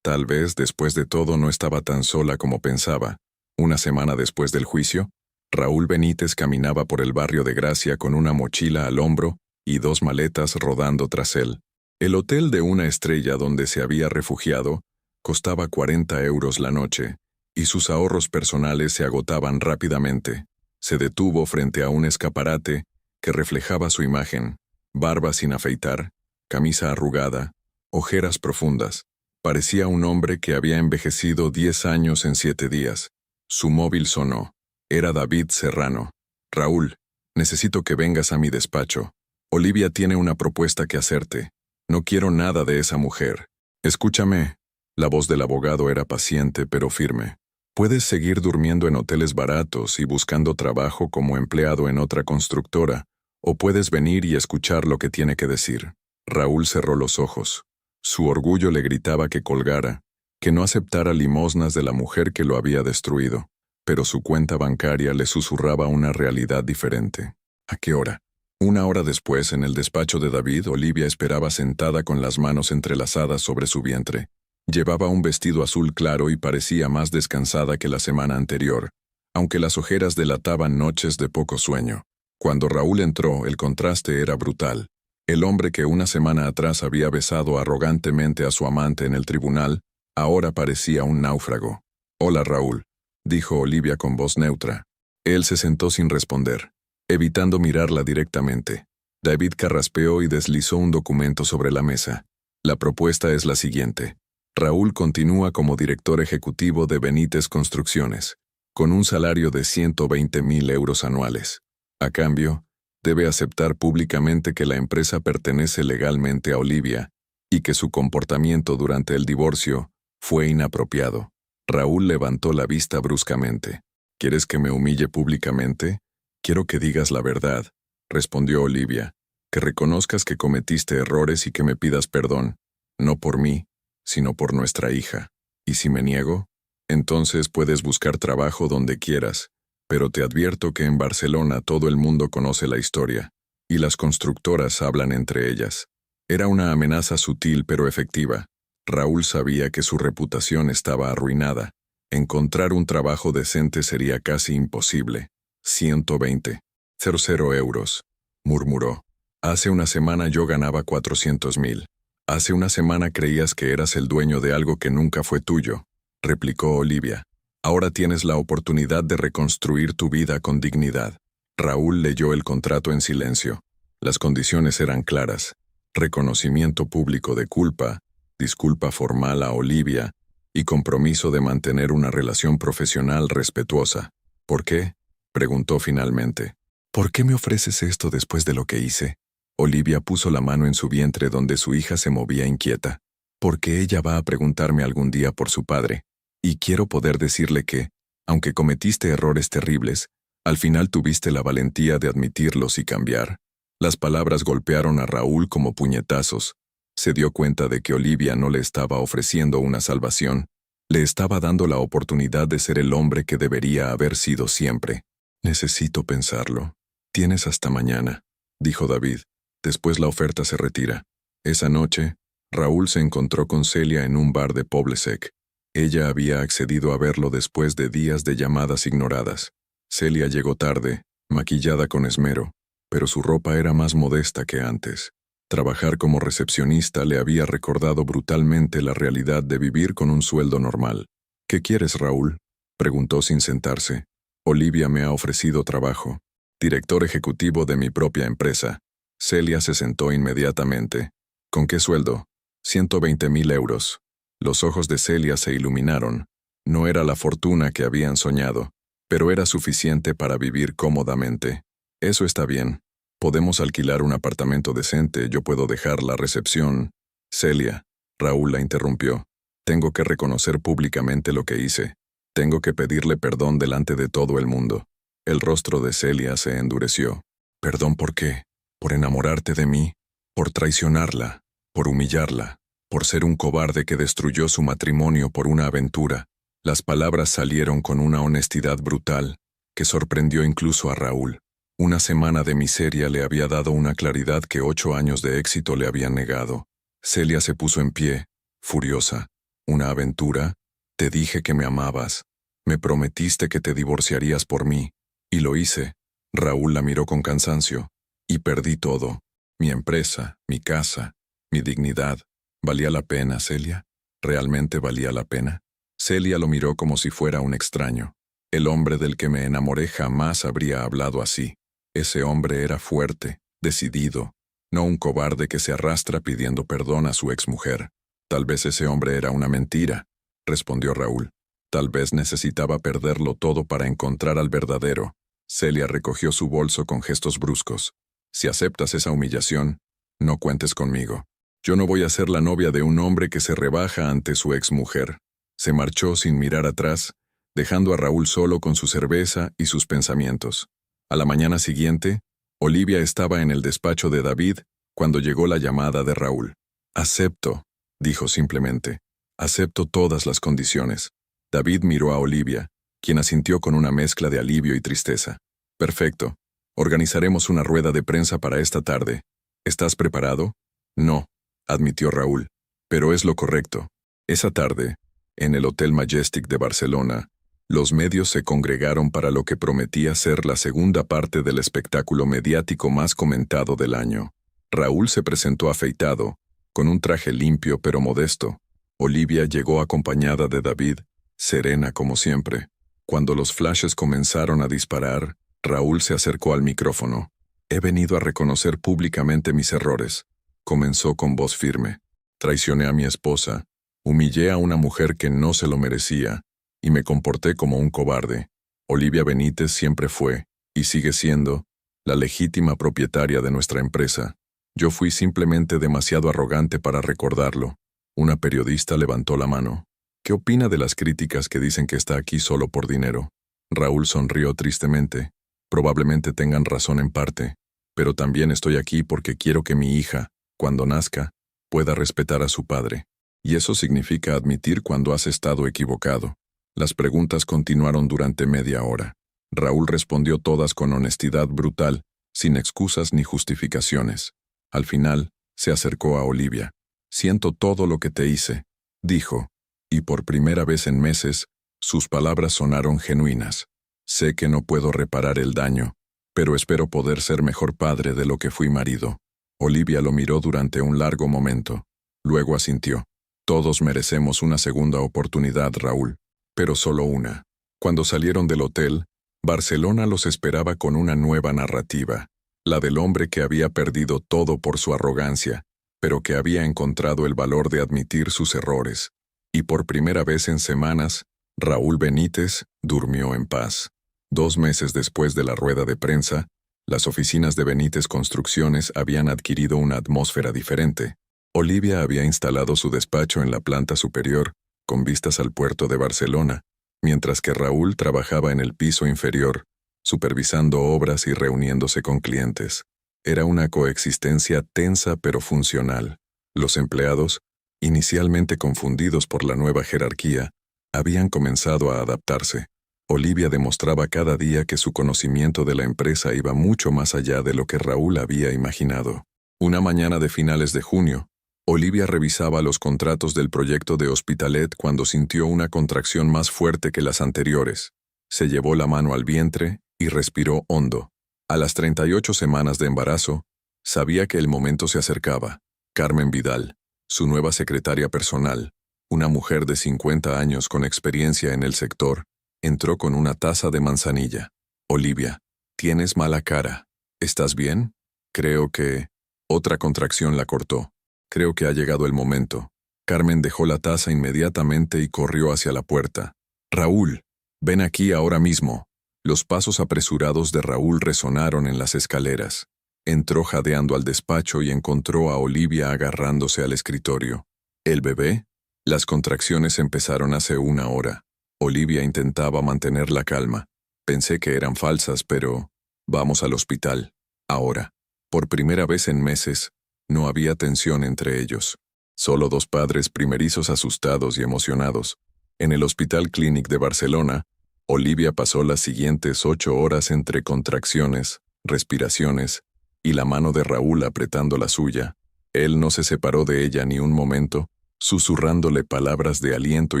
Tal vez, después de todo, no estaba tan sola como pensaba. Una semana después del juicio, Raúl Benítez caminaba por el barrio de Gracia con una mochila al hombro y 2 maletas rodando tras él. El hotel de una estrella donde se había refugiado costaba 40 euros la noche, y sus ahorros personales se agotaban rápidamente. Se detuvo frente a un escaparate que reflejaba su imagen: barba sin afeitar, camisa arrugada, ojeras profundas. Parecía un hombre que había envejecido 10 años en 7 días. Su móvil sonó. Era David Serrano. «Raúl, necesito que vengas a mi despacho. Olivia tiene una propuesta que hacerte. No quiero nada de esa mujer. Escúchame». La voz del abogado era paciente pero firme. «Puedes seguir durmiendo en hoteles baratos y buscando trabajo como empleado en otra constructora, o puedes venir y escuchar lo que tiene que decir». Raúl cerró los ojos. Su orgullo le gritaba que colgara, que no aceptara limosnas de la mujer que lo había destruido, pero su cuenta bancaria le susurraba una realidad diferente. ¿A qué hora? 1 hora después, en el despacho de David, Olivia esperaba sentada con las manos entrelazadas sobre su vientre. Llevaba un vestido azul claro y parecía más descansada que la semana anterior, aunque las ojeras delataban noches de poco sueño. Cuando Raúl entró, el contraste era brutal. El hombre que una semana atrás había besado arrogantemente a su amante en el tribunal, ahora parecía un náufrago. «Hola, Raúl», dijo Olivia con voz neutra. Él se sentó sin responder, evitando mirarla directamente. David carraspeó y deslizó un documento sobre la mesa. «La propuesta es la siguiente. Raúl continúa como director ejecutivo de Benítez Construcciones, con un salario de 120.000 euros anuales. A cambio, debe aceptar públicamente que la empresa pertenece legalmente a Olivia y que su comportamiento durante el divorcio fue inapropiado». Raúl levantó la vista bruscamente. «¿Quieres que me humille públicamente? Quiero que digas la verdad», respondió Olivia, «que reconozcas que cometiste errores y que me pidas perdón, no por mí, sino por nuestra hija. ¿Y si me niego? Entonces puedes buscar trabajo donde quieras, pero te advierto que en Barcelona todo el mundo conoce la historia, y las constructoras hablan entre ellas». Era una amenaza sutil pero efectiva. Raúl sabía que su reputación estaba arruinada. Encontrar un trabajo decente sería casi imposible. 120. 00 euros, murmuró. «Hace una semana yo ganaba 400.000. Hace una semana creías que eras el dueño de algo que nunca fue tuyo», replicó Olivia. «Ahora tienes la oportunidad de reconstruir tu vida con dignidad». Raúl leyó el contrato en silencio. Las condiciones eran claras: reconocimiento público de culpa, disculpa formal a Olivia y compromiso de mantener una relación profesional respetuosa. «¿Por qué?», preguntó finalmente. «¿Por qué me ofreces esto después de lo que hice?». Olivia puso la mano en su vientre donde su hija se movía inquieta. «Porque ella va a preguntarme algún día por su padre, y quiero poder decirle que, aunque cometiste errores terribles, al final tuviste la valentía de admitirlos y cambiar». Las palabras golpearon a Raúl como puñetazos. Se dio cuenta de que Olivia no le estaba ofreciendo una salvación, le estaba dando la oportunidad de ser el hombre que debería haber sido siempre. «Necesito pensarlo. Tienes hasta mañana», dijo David. «Después la oferta se retira». Esa noche, Raúl se encontró con Celia en un bar de Poble-sec. Ella había accedido a verlo después de días de llamadas ignoradas. Celia llegó tarde, maquillada con esmero, pero su ropa era más modesta que antes. Trabajar como recepcionista le había recordado brutalmente la realidad de vivir con un sueldo normal. «¿Qué quieres, Raúl?», preguntó sin sentarse. «Olivia me ha ofrecido trabajo. Director ejecutivo de mi propia empresa». Celia se sentó inmediatamente. «¿Con qué sueldo?». 120.000 euros. Los ojos de Celia se iluminaron. No era la fortuna que habían soñado, pero era suficiente para vivir cómodamente. «Eso está bien. Podemos alquilar un apartamento decente, yo puedo dejar la recepción». «Celia», Raúl la interrumpió. «Tengo que reconocer públicamente lo que hice. Tengo que pedirle perdón delante de todo el mundo». El rostro de Celia se endureció. «¿Perdón por qué? ¿Por enamorarte de mí? ¿Por traicionarla? ¿Por humillarla? ¿Por ser un cobarde que destruyó su matrimonio por una aventura?». Las palabras salieron con una honestidad brutal, que sorprendió incluso a Raúl. Una semana de miseria le había dado una claridad que 8 años de éxito le habían negado. Celia se puso en pie, furiosa. «¿Una aventura? Te dije que me amabas. Me prometiste que te divorciarías por mí, y lo hice. Raúl la miró con cansancio. Y perdí todo. Mi empresa, mi casa, mi dignidad. ¿Valía la pena, Celia? ¿Realmente valía la pena? Celia lo miró como si fuera un extraño. El hombre del que me enamoré jamás habría hablado así. Ese hombre era fuerte, decidido, no un cobarde que se arrastra pidiendo perdón a su exmujer. Tal vez ese hombre era una mentira, respondió Raúl. Tal vez necesitaba perderlo todo para encontrar al verdadero. Celia recogió su bolso con gestos bruscos. Si aceptas esa humillación, no cuentes conmigo. Yo no voy a ser la novia de un hombre que se rebaja ante su exmujer. Se marchó sin mirar atrás, dejando a Raúl solo con su cerveza y sus pensamientos. A la mañana siguiente, Olivia estaba en el despacho de David cuando llegó la llamada de Raúl. Acepto, dijo simplemente. Acepto todas las condiciones. David miró a Olivia, quien asintió con una mezcla de alivio y tristeza. Perfecto. Organizaremos una rueda de prensa para esta tarde. ¿Estás preparado? No, admitió Raúl, pero es lo correcto. Esa tarde, en el Hotel Majestic de Barcelona, los medios se congregaron para lo que prometía ser la segunda parte del espectáculo mediático más comentado del año. Raúl se presentó afeitado, con un traje limpio pero modesto. Olivia llegó acompañada de David, serena como siempre. Cuando los flashes comenzaron a disparar, Raúl se acercó al micrófono. He venido a reconocer públicamente mis errores. Comenzó con voz firme. Traicioné a mi esposa, humillé a una mujer que no se lo merecía, y me comporté como un cobarde. Olivia Benítez siempre fue, y sigue siendo, la legítima propietaria de nuestra empresa. Yo fui simplemente demasiado arrogante para recordarlo. Una periodista levantó la mano. ¿Qué opina de las críticas que dicen que está aquí solo por dinero? Raúl sonrió tristemente. Probablemente tengan razón en parte, pero también estoy aquí porque quiero que mi hija, cuando nazca, pueda respetar a su padre. Y eso significa admitir cuando has estado equivocado. Las preguntas continuaron durante media hora. Raúl respondió todas con honestidad brutal, sin excusas ni justificaciones. Al final, se acercó a Olivia. Siento todo lo que te hice, dijo, y por primera vez en meses, sus palabras sonaron genuinas. Sé que no puedo reparar el daño, pero espero poder ser mejor padre de lo que fui marido. Olivia lo miró durante un largo momento. Luego asintió. Todos merecemos una segunda oportunidad, Raúl, pero solo una. Cuando salieron del hotel, Barcelona los esperaba con una nueva narrativa, la del hombre que había perdido todo por su arrogancia, pero que había encontrado el valor de admitir sus errores. Y por primera vez en semanas, Raúl Benítez durmió en paz. 2 meses después de la rueda de prensa, las oficinas de Benítez Construcciones habían adquirido una atmósfera diferente. Olivia había instalado su despacho en la planta superior, con vistas al puerto de Barcelona, mientras que Raúl trabajaba en el piso inferior, supervisando obras y reuniéndose con clientes. Era una coexistencia tensa pero funcional. Los empleados, inicialmente confundidos por la nueva jerarquía, habían comenzado a adaptarse. Olivia demostraba cada día que su conocimiento de la empresa iba mucho más allá de lo que Raúl había imaginado. Una mañana de finales de junio, Olivia revisaba los contratos del proyecto de Hospitalet cuando sintió una contracción más fuerte que las anteriores. Se llevó la mano al vientre y respiró hondo. A las 38 semanas de embarazo, sabía que el momento se acercaba. Carmen Vidal, su nueva secretaria personal, una mujer de 50 años con experiencia en el sector, entró con una taza de manzanilla. Olivia, tienes mala cara. ¿Estás bien? Creo que... Otra contracción la cortó. Creo que ha llegado el momento. Carmen dejó la taza inmediatamente y corrió hacia la puerta. Raúl, ven aquí ahora mismo. Los pasos apresurados de Raúl resonaron en las escaleras. Entró jadeando al despacho y encontró a Olivia agarrándose al escritorio. ¿El bebé? Las contracciones empezaron hace 1 hora. Olivia intentaba mantener la calma. Pensé que eran falsas, pero... Vamos al hospital. Ahora. Por primera vez en meses, no había tensión entre ellos. Solo 2 padres primerizos asustados y emocionados. En el Hospital Clínic de Barcelona, Olivia pasó las siguientes 8 horas entre contracciones, respiraciones, y la mano de Raúl apretando la suya. Él no se separó de ella ni un momento, susurrándole palabras de aliento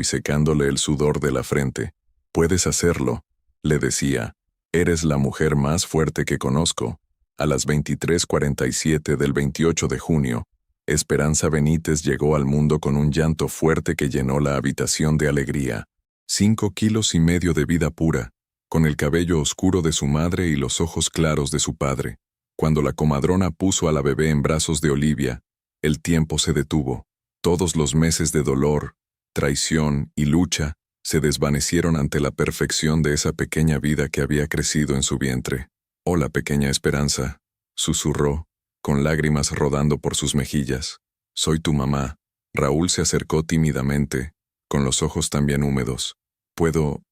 y secándole el sudor de la frente. Puedes hacerlo, le decía. Eres la mujer más fuerte que conozco. A las 23:47 del 28 de junio, Esperanza Benítez llegó al mundo con un llanto fuerte que llenó la habitación de alegría. 5,5 kilos de vida pura, con el cabello oscuro de su madre y los ojos claros de su padre. Cuando la comadrona puso a la bebé en brazos de Olivia, el tiempo se detuvo. Todos los meses de dolor, traición y lucha se desvanecieron ante la perfección de esa pequeña vida que había crecido en su vientre. «Hola, pequeña Esperanza», susurró, con lágrimas rodando por sus mejillas. «Soy tu mamá». Raúl se acercó tímidamente, con los ojos también húmedos. ¿Puedo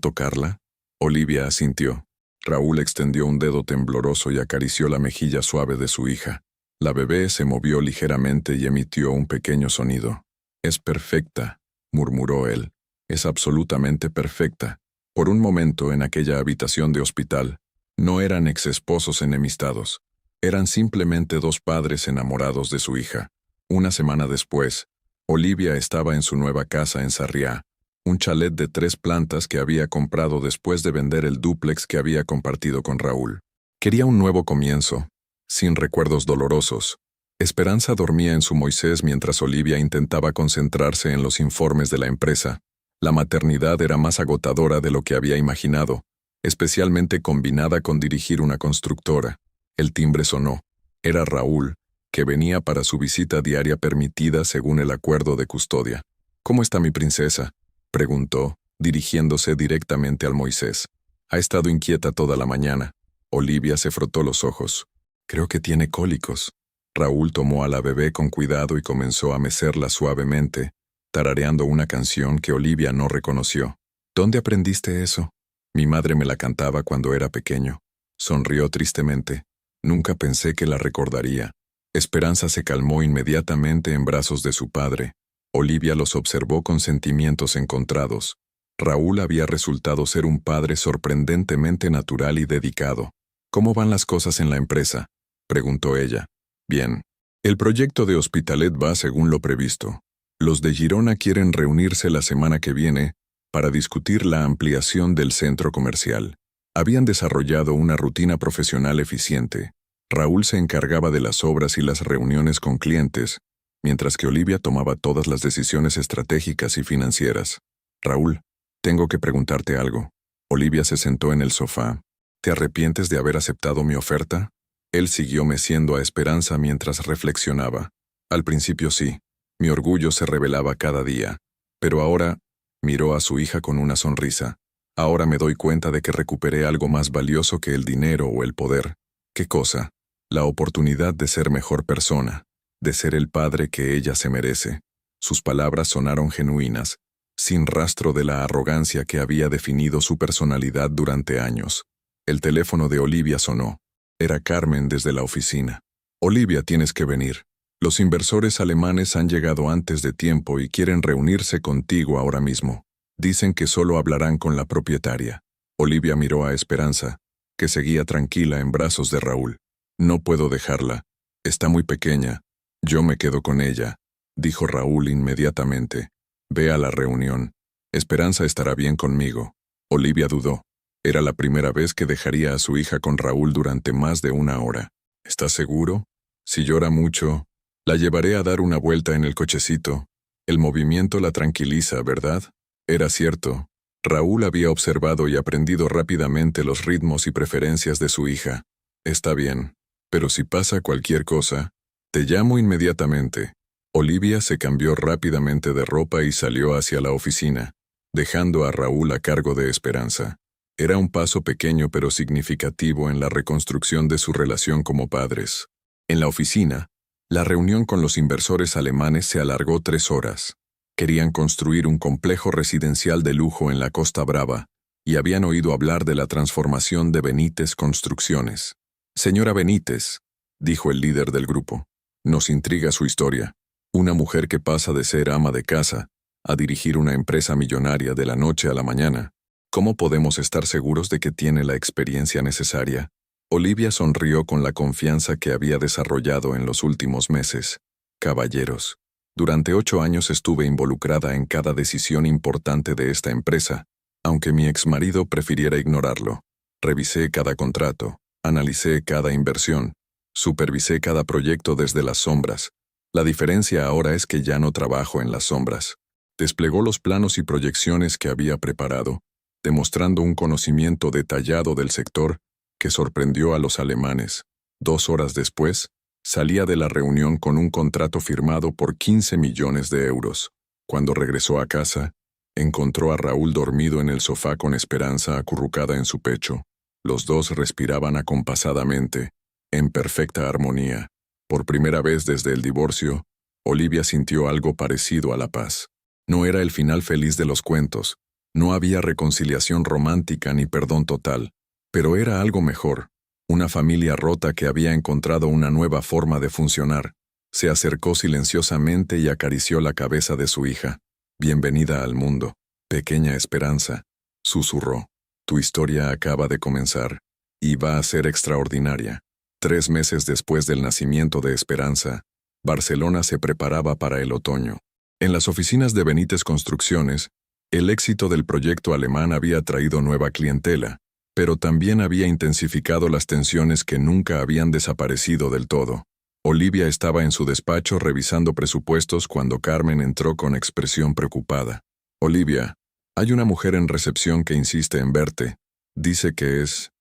tocarla?» Olivia asintió. Raúl extendió un dedo tembloroso y acarició la mejilla suave de su hija. La bebé se movió ligeramente y emitió un pequeño sonido. «Es perfecta», murmuró él. «Es absolutamente perfecta». Por un momento, en aquella habitación de hospital, no eran exesposos enemistados. Eran simplemente dos padres enamorados de su hija. Una semana después, Olivia estaba en su nueva casa en Sarriá, un chalet de 3 plantas que había comprado después de vender el dúplex que había compartido con Raúl. Quería un nuevo comienzo, sin recuerdos dolorosos. Esperanza dormía en su Moisés mientras Olivia intentaba concentrarse en los informes de la empresa. La maternidad era más agotadora de lo que había imaginado, especialmente combinada con dirigir una constructora. El timbre sonó. Era Raúl, que venía para su visita diaria permitida según el acuerdo de custodia. «¿Cómo está mi princesa?», preguntó, dirigiéndose directamente al Moisés. «Ha estado inquieta toda la mañana». Olivia se frotó los ojos. «Creo que tiene cólicos». Raúl tomó a la bebé con cuidado y comenzó a mecerla suavemente, tarareando una canción que Olivia no reconoció. «¿Dónde aprendiste eso?» «Mi madre me la cantaba cuando era pequeño». Sonrió tristemente. «Nunca pensé que la recordaría». Esperanza se calmó inmediatamente en brazos de su padre. Olivia los observó con sentimientos encontrados. Raúl había resultado ser un padre sorprendentemente natural y dedicado. «¿Cómo van las cosas en la empresa?», preguntó ella. «Bien. El proyecto de Hospitalet va según lo previsto. Los de Girona quieren reunirse la semana que viene para discutir la ampliación del centro comercial. Habían desarrollado una rutina profesional eficiente. Raúl se encargaba de las obras y las reuniones con clientes, mientras que Olivia tomaba todas las decisiones estratégicas y financieras. «Raúl, tengo que preguntarte algo». Olivia se sentó en el sofá. «¿Te arrepientes de haber aceptado mi oferta?». Él siguió meciendo a Esperanza mientras reflexionaba. «Al principio sí. Mi orgullo se revelaba cada día. Pero ahora…», miró a su hija con una sonrisa. «Ahora me doy cuenta de que recuperé algo más valioso que el dinero o el poder». «¿Qué cosa?». «La oportunidad de ser mejor persona, de ser el padre que ella se merece». Sus palabras sonaron genuinas, sin rastro de la arrogancia que había definido su personalidad durante años. El teléfono de Olivia sonó. Era Carmen desde la oficina. «Olivia, tienes que venir. Los inversores alemanes han llegado antes de tiempo y quieren reunirse contigo ahora mismo. Dicen que solo hablarán con la propietaria». Olivia miró a Esperanza, que seguía tranquila en brazos de Raúl. «No puedo dejarla. Está muy pequeña. Yo me quedo con ella», dijo Raúl inmediatamente. «Ve a la reunión. Esperanza estará bien conmigo». Olivia dudó. Era la primera vez que dejaría a su hija con Raúl durante más de 1 hora. «¿Estás seguro? Si llora mucho, la llevaré a dar una vuelta en el cochecito. El movimiento la tranquiliza, ¿verdad?». Era cierto. Raúl había observado y aprendido rápidamente los ritmos y preferencias de su hija. «Está bien. Pero si pasa cualquier cosa, te llamo inmediatamente». Olivia se cambió rápidamente de ropa y salió hacia la oficina, dejando a Raúl a cargo de Esperanza. Era un paso pequeño pero significativo en la reconstrucción de su relación como padres. En la oficina, la reunión con los inversores alemanes se alargó 3 horas. Querían construir un complejo residencial de lujo en la Costa Brava y habían oído hablar de la transformación de Benítez Construcciones. «Señora Benítez», dijo el líder del grupo, «nos intriga su historia. Una mujer que pasa de ser ama de casa a dirigir una empresa millonaria de la noche a la mañana. ¿Cómo podemos estar seguros de que tiene la experiencia necesaria?». Olivia sonrió con la confianza que había desarrollado en los últimos meses. «Caballeros, durante 8 años estuve involucrada en cada decisión importante de esta empresa, aunque mi exmarido prefiriera ignorarlo. Revisé cada contrato, analicé cada inversión, supervisé cada proyecto desde las sombras. La diferencia ahora es que ya no trabajo en las sombras. Desplegó los planos y proyecciones que había preparado, demostrando un conocimiento detallado del sector que sorprendió a los alemanes. 2 horas después, salía de la reunión con un contrato firmado por 15 millones de euros. Cuando regresó a casa, encontró a Raúl dormido en el sofá con Esperanza acurrucada en su pecho. Los dos respiraban acompasadamente, en perfecta armonía. Por primera vez desde el divorcio, Olivia sintió algo parecido a la paz. No era el final feliz de los cuentos, no había reconciliación romántica ni perdón total, pero era algo mejor. Una familia rota que había encontrado una nueva forma de funcionar. Se acercó silenciosamente y acarició la cabeza de su hija. «Bienvenida al mundo, pequeña Esperanza», susurró. «Tu historia acaba de comenzar, y va a ser extraordinaria». 3 meses después del nacimiento de Esperanza, Barcelona se preparaba para el otoño. En las oficinas de Benítez Construcciones, el éxito del proyecto alemán había traído nueva clientela, pero también había intensificado las tensiones que nunca habían desaparecido del todo. Olivia estaba en su despacho revisando presupuestos cuando Carmen entró con expresión preocupada. «Olivia, hay una mujer en recepción que insiste en verte. Dice que es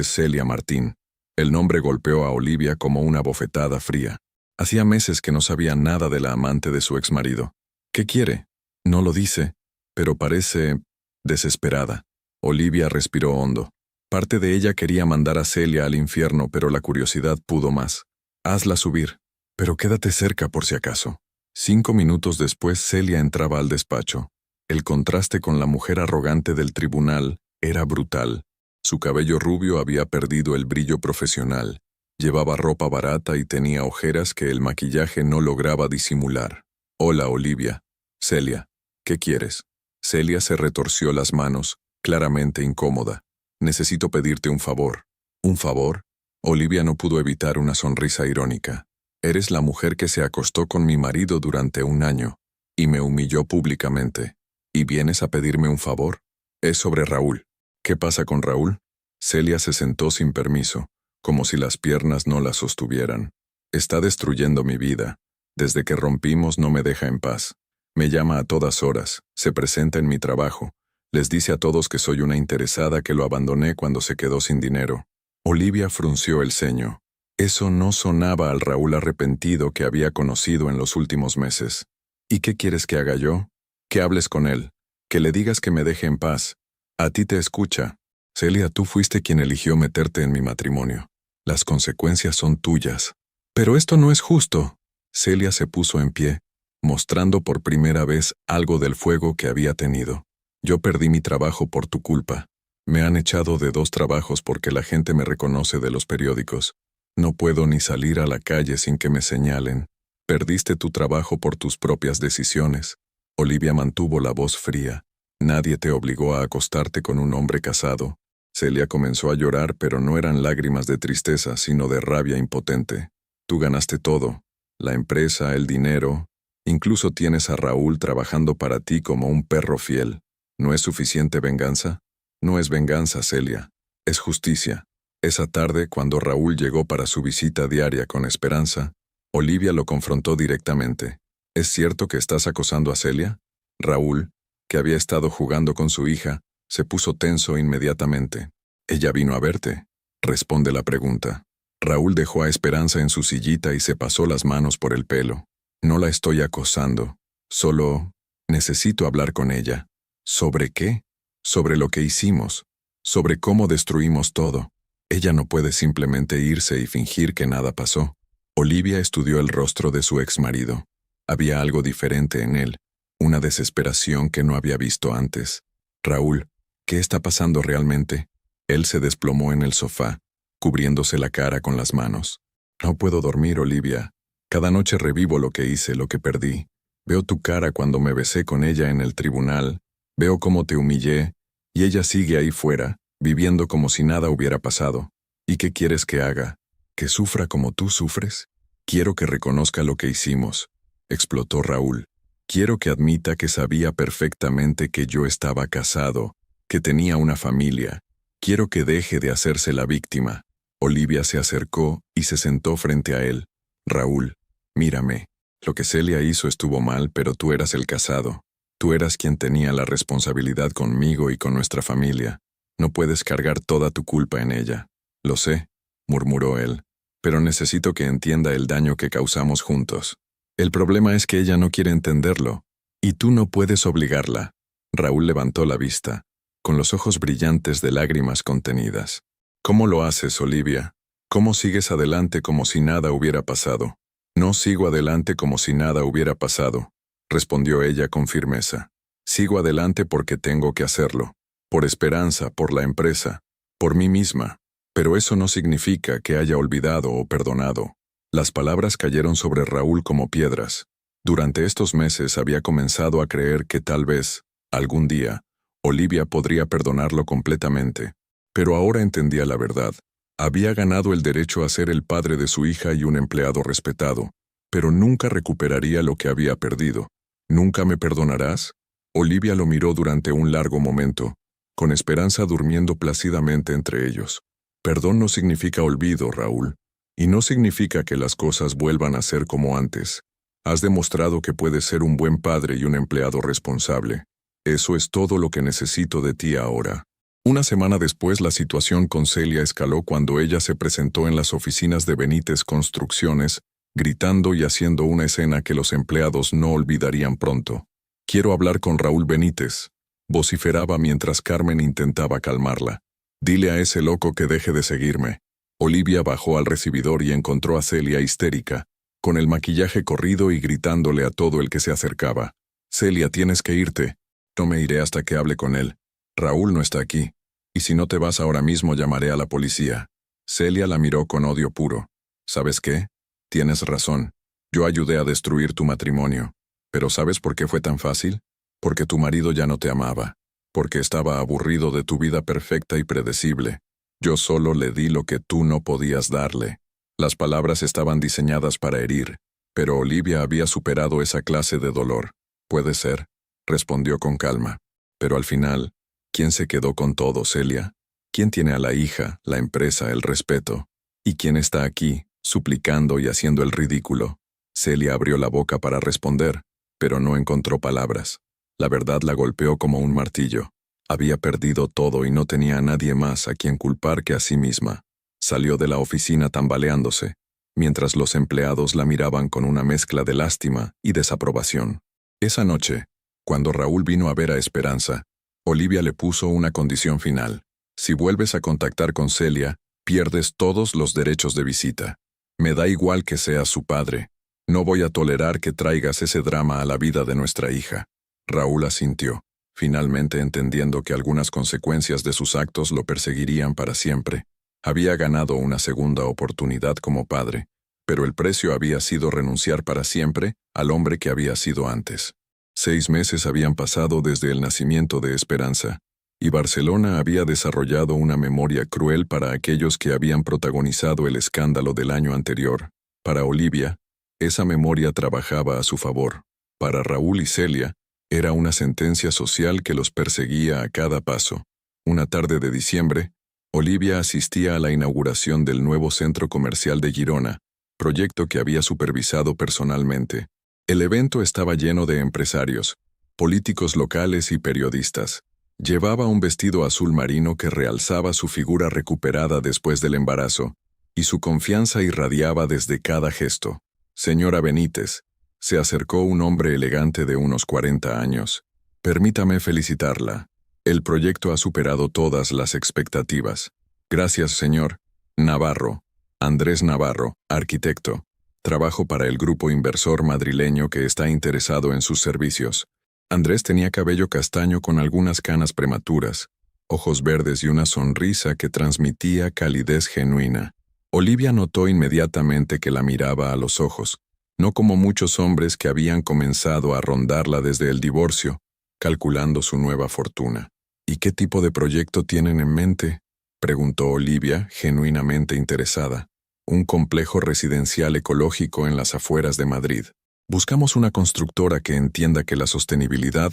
Celia Martín». El nombre golpeó a Olivia como una bofetada fría. Hacía meses que no sabía nada de la amante de su exmarido. «¿Qué quiere?» «No lo dice, pero parece desesperada». Olivia respiró hondo. Parte de ella quería mandar a Celia al infierno, pero la curiosidad pudo más. «Hazla subir, pero quédate cerca por si acaso». 5 minutos después Celia entraba al despacho. El contraste con la mujer arrogante del tribunal era brutal. Su cabello rubio había perdido el brillo profesional. Llevaba ropa barata y tenía ojeras que el maquillaje no lograba disimular. «Hola, Olivia». «Celia, ¿qué quieres?» Celia se retorció las manos, claramente incómoda. «Necesito pedirte un favor». «¿Un favor?» Olivia no pudo evitar una sonrisa irónica. «Eres la mujer que se acostó con mi marido durante 1 año y me humilló públicamente. ¿Y vienes a pedirme un favor?» «Es sobre Raúl». «¿Qué pasa con Raúl?» Celia se sentó sin permiso, como si las piernas no la sostuvieran. «Está destruyendo mi vida. Desde que rompimos no me deja en paz. Me llama a todas horas, se presenta en mi trabajo. Les dice a todos que soy una interesada que lo abandoné cuando se quedó sin dinero». Olivia frunció el ceño. Eso no sonaba al Raúl arrepentido que había conocido en los últimos meses. «¿Y qué quieres que haga yo?» «Que hables con él, que le digas que me deje en paz. A ti te escucha». «Celia, tú fuiste quien eligió meterte en mi matrimonio. Las consecuencias son tuyas». «Pero esto no es justo». Celia se puso en pie, mostrando por primera vez algo del fuego que había tenido. «Yo perdí mi trabajo por tu culpa. Me han echado de 2 trabajos porque la gente me reconoce de los periódicos. No puedo ni salir a la calle sin que me señalen. Perdiste tu trabajo por tus propias decisiones». Olivia mantuvo la voz fría. «Nadie te obligó a acostarte con un hombre casado». Celia comenzó a llorar, pero no eran lágrimas de tristeza, sino de rabia impotente. «Tú ganaste todo, la empresa, el dinero. Incluso tienes a Raúl trabajando para ti como un perro fiel. ¿No es suficiente venganza?» «No es venganza, Celia. Es justicia». Esa tarde, cuando Raúl llegó para su visita diaria con Esperanza, Olivia lo confrontó directamente. «¿Es cierto que estás acosando a Celia?» Raúl, que había estado jugando con su hija, se puso tenso inmediatamente. «¿Ella vino a verte?», responde la pregunta. Raúl dejó a Esperanza en su sillita y se pasó las manos por el pelo. «No la estoy acosando. Solo necesito hablar con ella». «¿Sobre qué?» «Sobre lo que hicimos. Sobre cómo destruimos todo. Ella no puede simplemente irse y fingir que nada pasó». Olivia estudió el rostro de su exmarido. Había algo diferente en él, una desesperación que no había visto antes. «Raúl, ¿qué está pasando realmente?» Él se desplomó en el sofá, cubriéndose la cara con las manos. «No puedo dormir, Olivia. Cada noche revivo lo que hice, lo que perdí. Veo tu cara cuando me besé con ella en el tribunal. Veo cómo te humillé, y ella sigue ahí fuera, viviendo como si nada hubiera pasado. ¿Y qué quieres que haga? ¿Que sufra como tú sufres? Quiero que reconozca lo que hicimos», explotó Raúl. Quiero que admita que sabía perfectamente que yo estaba casado, que tenía una familia. Quiero que deje de hacerse la víctima. Olivia se acercó y se sentó frente a él. Raúl, mírame. Lo que Celia hizo estuvo mal, pero tú eras el casado. Tú eras quien tenía la responsabilidad conmigo y con nuestra familia. No puedes cargar toda tu culpa en ella. Lo sé, murmuró él, pero necesito que entienda el daño que causamos juntos. El problema es que ella no quiere entenderlo, y tú no puedes obligarla. Raúl levantó la vista, con los ojos brillantes de lágrimas contenidas. ¿Cómo lo haces, Olivia? ¿Cómo sigues adelante como si nada hubiera pasado? No sigo adelante como si nada hubiera pasado, respondió ella con firmeza. Sigo adelante porque tengo que hacerlo, por Esperanza, por la empresa, por mí misma. Pero eso no significa que haya olvidado o perdonado. Las palabras cayeron sobre Raúl como piedras. Durante estos meses había comenzado a creer que tal vez, algún día, Olivia podría perdonarlo completamente. Pero ahora entendía la verdad. Había ganado el derecho a ser el padre de su hija y un empleado respetado, pero nunca recuperaría lo que había perdido. ¿Nunca me perdonarás? Olivia lo miró durante un largo momento, con Esperanza durmiendo plácidamente entre ellos. Perdón no significa olvido, Raúl, y no significa que las cosas vuelvan a ser como antes. Has demostrado que puedes ser un buen padre y un empleado responsable. Eso es todo lo que necesito de ti ahora. Una semana después, la situación con Celia escaló cuando ella se presentó en las oficinas de Benítez Construcciones, gritando y haciendo una escena que los empleados no olvidarían pronto. «Quiero hablar con Raúl Benítez», vociferaba mientras Carmen intentaba calmarla. «Dile a ese loco que deje de seguirme». Olivia bajó al recibidor y encontró a Celia histérica, con el maquillaje corrido y gritándole a todo el que se acercaba. «Celia, tienes que irte». «No me iré hasta que hable con él. Raúl no está aquí. Y si no te vas ahora mismo llamaré a la policía». Celia la miró con odio puro. «¿Sabes qué? Tienes razón. Yo ayudé a destruir tu matrimonio. Pero ¿sabes por qué fue tan fácil? Porque tu marido ya no te amaba. Porque estaba aburrido de tu vida perfecta y predecible. Yo solo le di lo que tú no podías darle». Las palabras estaban diseñadas para herir, pero Olivia había superado esa clase de dolor. «Puede ser», respondió con calma. «Pero al final, ¿quién se quedó con todo, Celia? ¿Quién tiene a la hija, la empresa, el respeto? ¿Y quién está aquí, suplicando y haciendo el ridículo?» Celia abrió la boca para responder, pero no encontró palabras. La verdad la golpeó como un martillo. Había perdido todo y no tenía a nadie más a quien culpar que a sí misma. Salió de la oficina tambaleándose, mientras los empleados la miraban con una mezcla de lástima y desaprobación. Esa noche, cuando Raúl vino a ver a Esperanza, Olivia le puso una condición final. «Si vuelves a contactar con Celia, pierdes todos los derechos de visita. Me da igual que seas su padre. No voy a tolerar que traigas ese drama a la vida de nuestra hija». Raúl asintió, finalmente entendiendo que algunas consecuencias de sus actos lo perseguirían para siempre. Había ganado una segunda oportunidad como padre, pero el precio había sido renunciar para siempre al hombre que había sido antes. 6 meses habían pasado desde el nacimiento de Esperanza, y Barcelona había desarrollado una memoria cruel para aquellos que habían protagonizado el escándalo del año anterior. Para Olivia, esa memoria trabajaba a su favor. Para Raúl y Celia, era una sentencia social que los perseguía a cada paso. Una tarde de diciembre, Olivia asistía a la inauguración del nuevo centro comercial de Girona, proyecto que había supervisado personalmente. El evento estaba lleno de empresarios, políticos locales y periodistas. Llevaba un vestido azul marino que realzaba su figura recuperada después del embarazo, y su confianza irradiaba desde cada gesto. «Señora Benítez», se acercó un hombre elegante de unos 40 años. «Permítame felicitarla. El proyecto ha superado todas las expectativas». «Gracias, señor». «Navarro, Andrés Navarro, arquitecto. Trabajo para el grupo inversor madrileño que está interesado en sus servicios». Andrés tenía cabello castaño con algunas canas prematuras, ojos verdes y una sonrisa que transmitía calidez genuina. Olivia notó inmediatamente que la miraba a los ojos, no como muchos hombres que habían comenzado a rondarla desde el divorcio, calculando su nueva fortuna. «¿Y qué tipo de proyecto tienen en mente?», preguntó Olivia, genuinamente interesada. «Un complejo residencial ecológico en las afueras de Madrid». Buscamos una constructora que entienda que la sostenibilidad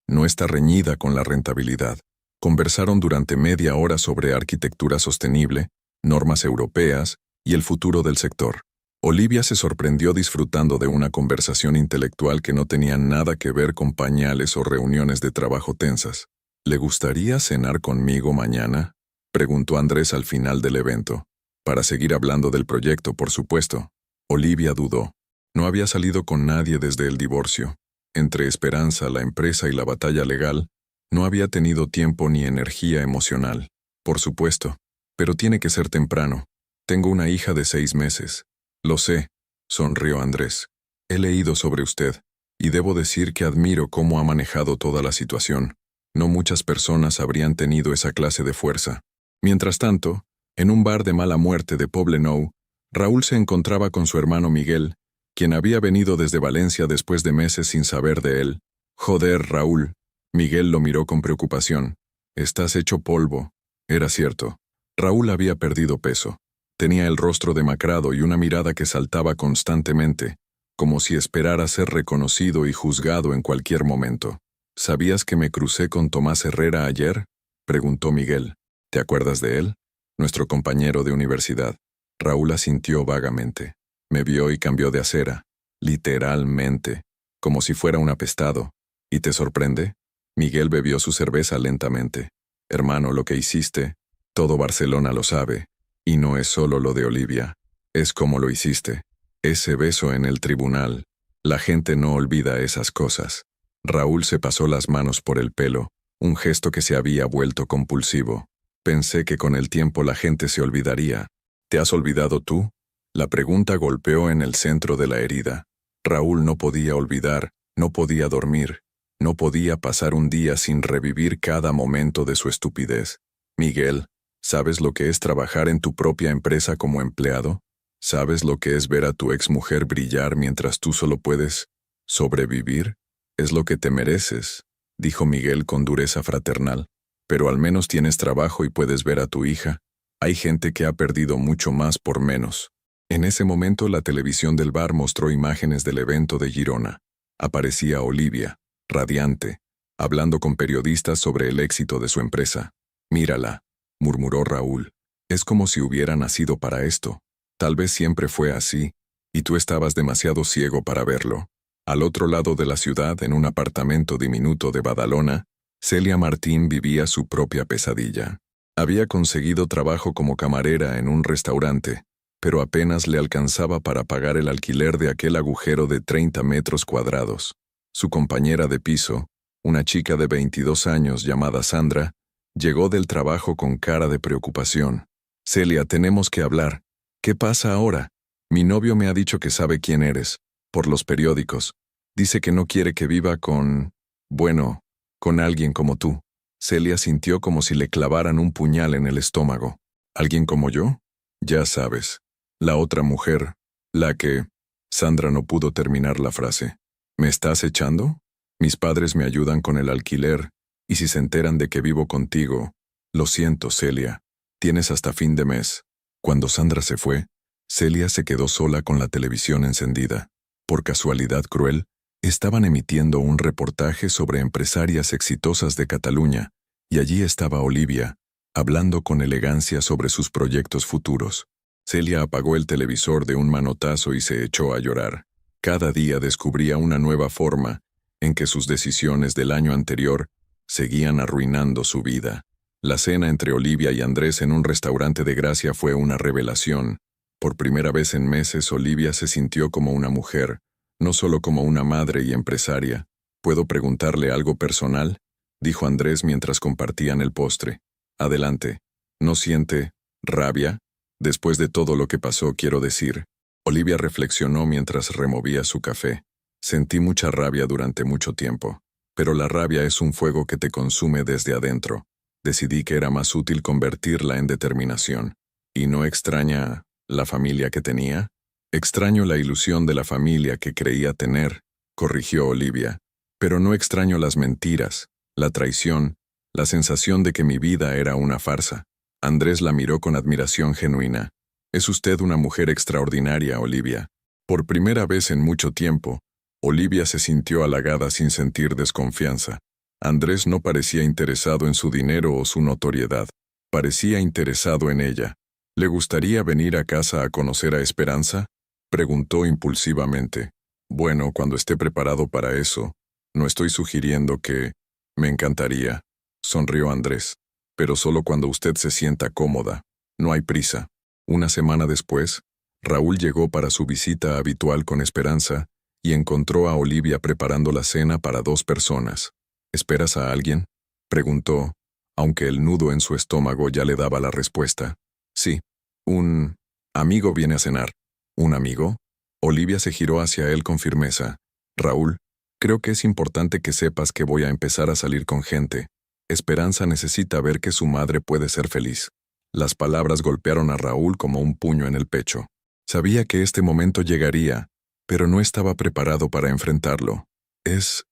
no está reñida con la rentabilidad. Conversaron durante media hora sobre arquitectura sostenible, normas europeas y el futuro del sector. Olivia se sorprendió disfrutando de una conversación intelectual que no tenía nada que ver con pañales o reuniones de trabajo tensas. ¿Le gustaría cenar conmigo mañana?, preguntó Andrés al final del evento. Para seguir hablando del proyecto, por supuesto. Olivia dudó. No había salido con nadie desde el divorcio. Entre Esperanza, la empresa y la batalla legal, no había tenido tiempo ni energía emocional. Por supuesto, pero tiene que ser temprano. Tengo una hija de 6 meses. Lo sé, sonrió Andrés. He leído sobre usted, y debo decir que admiro cómo ha manejado toda la situación. No muchas personas habrían tenido esa clase de fuerza. Mientras tanto, en un bar de mala muerte de Poblenou, Raúl se encontraba con su hermano Miguel, quien había venido desde Valencia después de meses sin saber de él. Joder, Raúl. Miguel lo miró con preocupación. Estás hecho polvo. Era cierto. Raúl había perdido peso. Tenía el rostro demacrado y una mirada que saltaba constantemente, como si esperara ser reconocido y juzgado en cualquier momento. ¿Sabías que me crucé con Tomás Herrera ayer?, preguntó Miguel. ¿Te acuerdas de él? Nuestro compañero de universidad. Raúl asintió vagamente. Me vio y cambió de acera, literalmente, como si fuera un apestado. ¿Y te sorprende? Miguel bebió su cerveza lentamente. Hermano, lo que hiciste, todo Barcelona lo sabe. Y no es solo lo de Olivia. Es como lo hiciste. Ese beso en el tribunal. La gente no olvida esas cosas. Raúl se pasó las manos por el pelo, un gesto que se había vuelto compulsivo. Pensé que con el tiempo la gente se olvidaría. ¿Te has olvidado tú? La pregunta golpeó en el centro de la herida. Raúl no podía olvidar, no podía dormir, no podía pasar un día sin revivir cada momento de su estupidez. Miguel, ¿sabes lo que es trabajar en tu propia empresa como empleado? ¿Sabes lo que es ver a tu exmujer brillar mientras tú solo puedes sobrevivir? Es lo que te mereces, dijo Miguel con dureza fraternal. Pero al menos tienes trabajo y puedes ver a tu hija. Hay gente que ha perdido mucho más por menos. En ese momento la televisión del bar mostró imágenes del evento de Girona. Aparecía Olivia, radiante, hablando con periodistas sobre el éxito de su empresa. Mírala, murmuró Raúl. Es como si hubiera nacido para esto. Tal vez siempre fue así, y tú estabas demasiado ciego para verlo. Al otro lado de la ciudad, en un apartamento diminuto de Badalona, Celia Martín vivía su propia pesadilla. Había conseguido trabajo como camarera en un restaurante, pero apenas le alcanzaba para pagar el alquiler de aquel agujero de 30 metros cuadrados. Su compañera de piso, una chica de 22 años llamada Sandra, llegó del trabajo con cara de preocupación. Celia, tenemos que hablar. ¿Qué pasa ahora? Mi novio me ha dicho que sabe quién eres, por los periódicos. Dice que no quiere que viva con alguien como tú. Celia sintió como si le clavaran un puñal en el estómago. ¿Alguien como yo? Ya sabes. La otra mujer, la que... Sandra no pudo terminar la frase. ¿Me estás echando? Mis padres me ayudan con el alquiler, y si se enteran de que vivo contigo... Lo siento, Celia. Tienes hasta fin de mes. Cuando Sandra se fue, Celia se quedó sola con la televisión encendida. Por casualidad cruel, estaban emitiendo un reportaje sobre empresarias exitosas de Cataluña, y allí estaba Olivia, hablando con elegancia sobre sus proyectos futuros. Celia apagó el televisor de un manotazo y se echó a llorar. Cada día descubría una nueva forma en que sus decisiones del año anterior seguían arruinando su vida. La cena entre Olivia y Andrés en un restaurante de Gracia fue una revelación. Por primera vez en meses, Olivia se sintió como una mujer, no solo como una madre y empresaria. ¿Puedo preguntarle algo personal?, dijo Andrés mientras compartían el postre. Adelante. ¿No siente rabia? Después de todo lo que pasó, quiero decir. Olivia reflexionó mientras removía su café. Sentí mucha rabia durante mucho tiempo, pero la rabia es un fuego que te consume desde adentro. Decidí que era más útil convertirla en determinación. ¿Y no extraña la familia que tenía? Extraño la ilusión de la familia que creía tener, corrigió Olivia. Pero no extraño las mentiras, la traición, la sensación de que mi vida era una farsa. Andrés la miró con admiración genuina. Es usted una mujer extraordinaria, Olivia. Por primera vez en mucho tiempo, Olivia se sintió halagada sin sentir desconfianza. Andrés no parecía interesado en su dinero o su notoriedad. Parecía interesado en ella. ¿Le gustaría venir a casa a conocer a Esperanza? Preguntó impulsivamente. Bueno, cuando esté preparado para eso. No estoy sugiriendo que... Me encantaría, sonrió Andrés. Pero solo cuando usted se sienta cómoda. No hay prisa. Una semana después, Raúl llegó para su visita habitual con Esperanza y encontró a Olivia preparando la cena para 2 personas. ¿Esperas a alguien?, preguntó, aunque el nudo en su estómago ya le daba la respuesta. Sí, un amigo viene a cenar. ¿Un amigo? Olivia se giró hacia él con firmeza. Raúl, creo que es importante que sepas que voy a empezar a salir con gente. Esperanza necesita ver que su madre puede ser feliz. Las palabras golpearon a Raúl como un puño en el pecho. Sabía que este momento llegaría, pero no estaba preparado para enfrentarlo. Es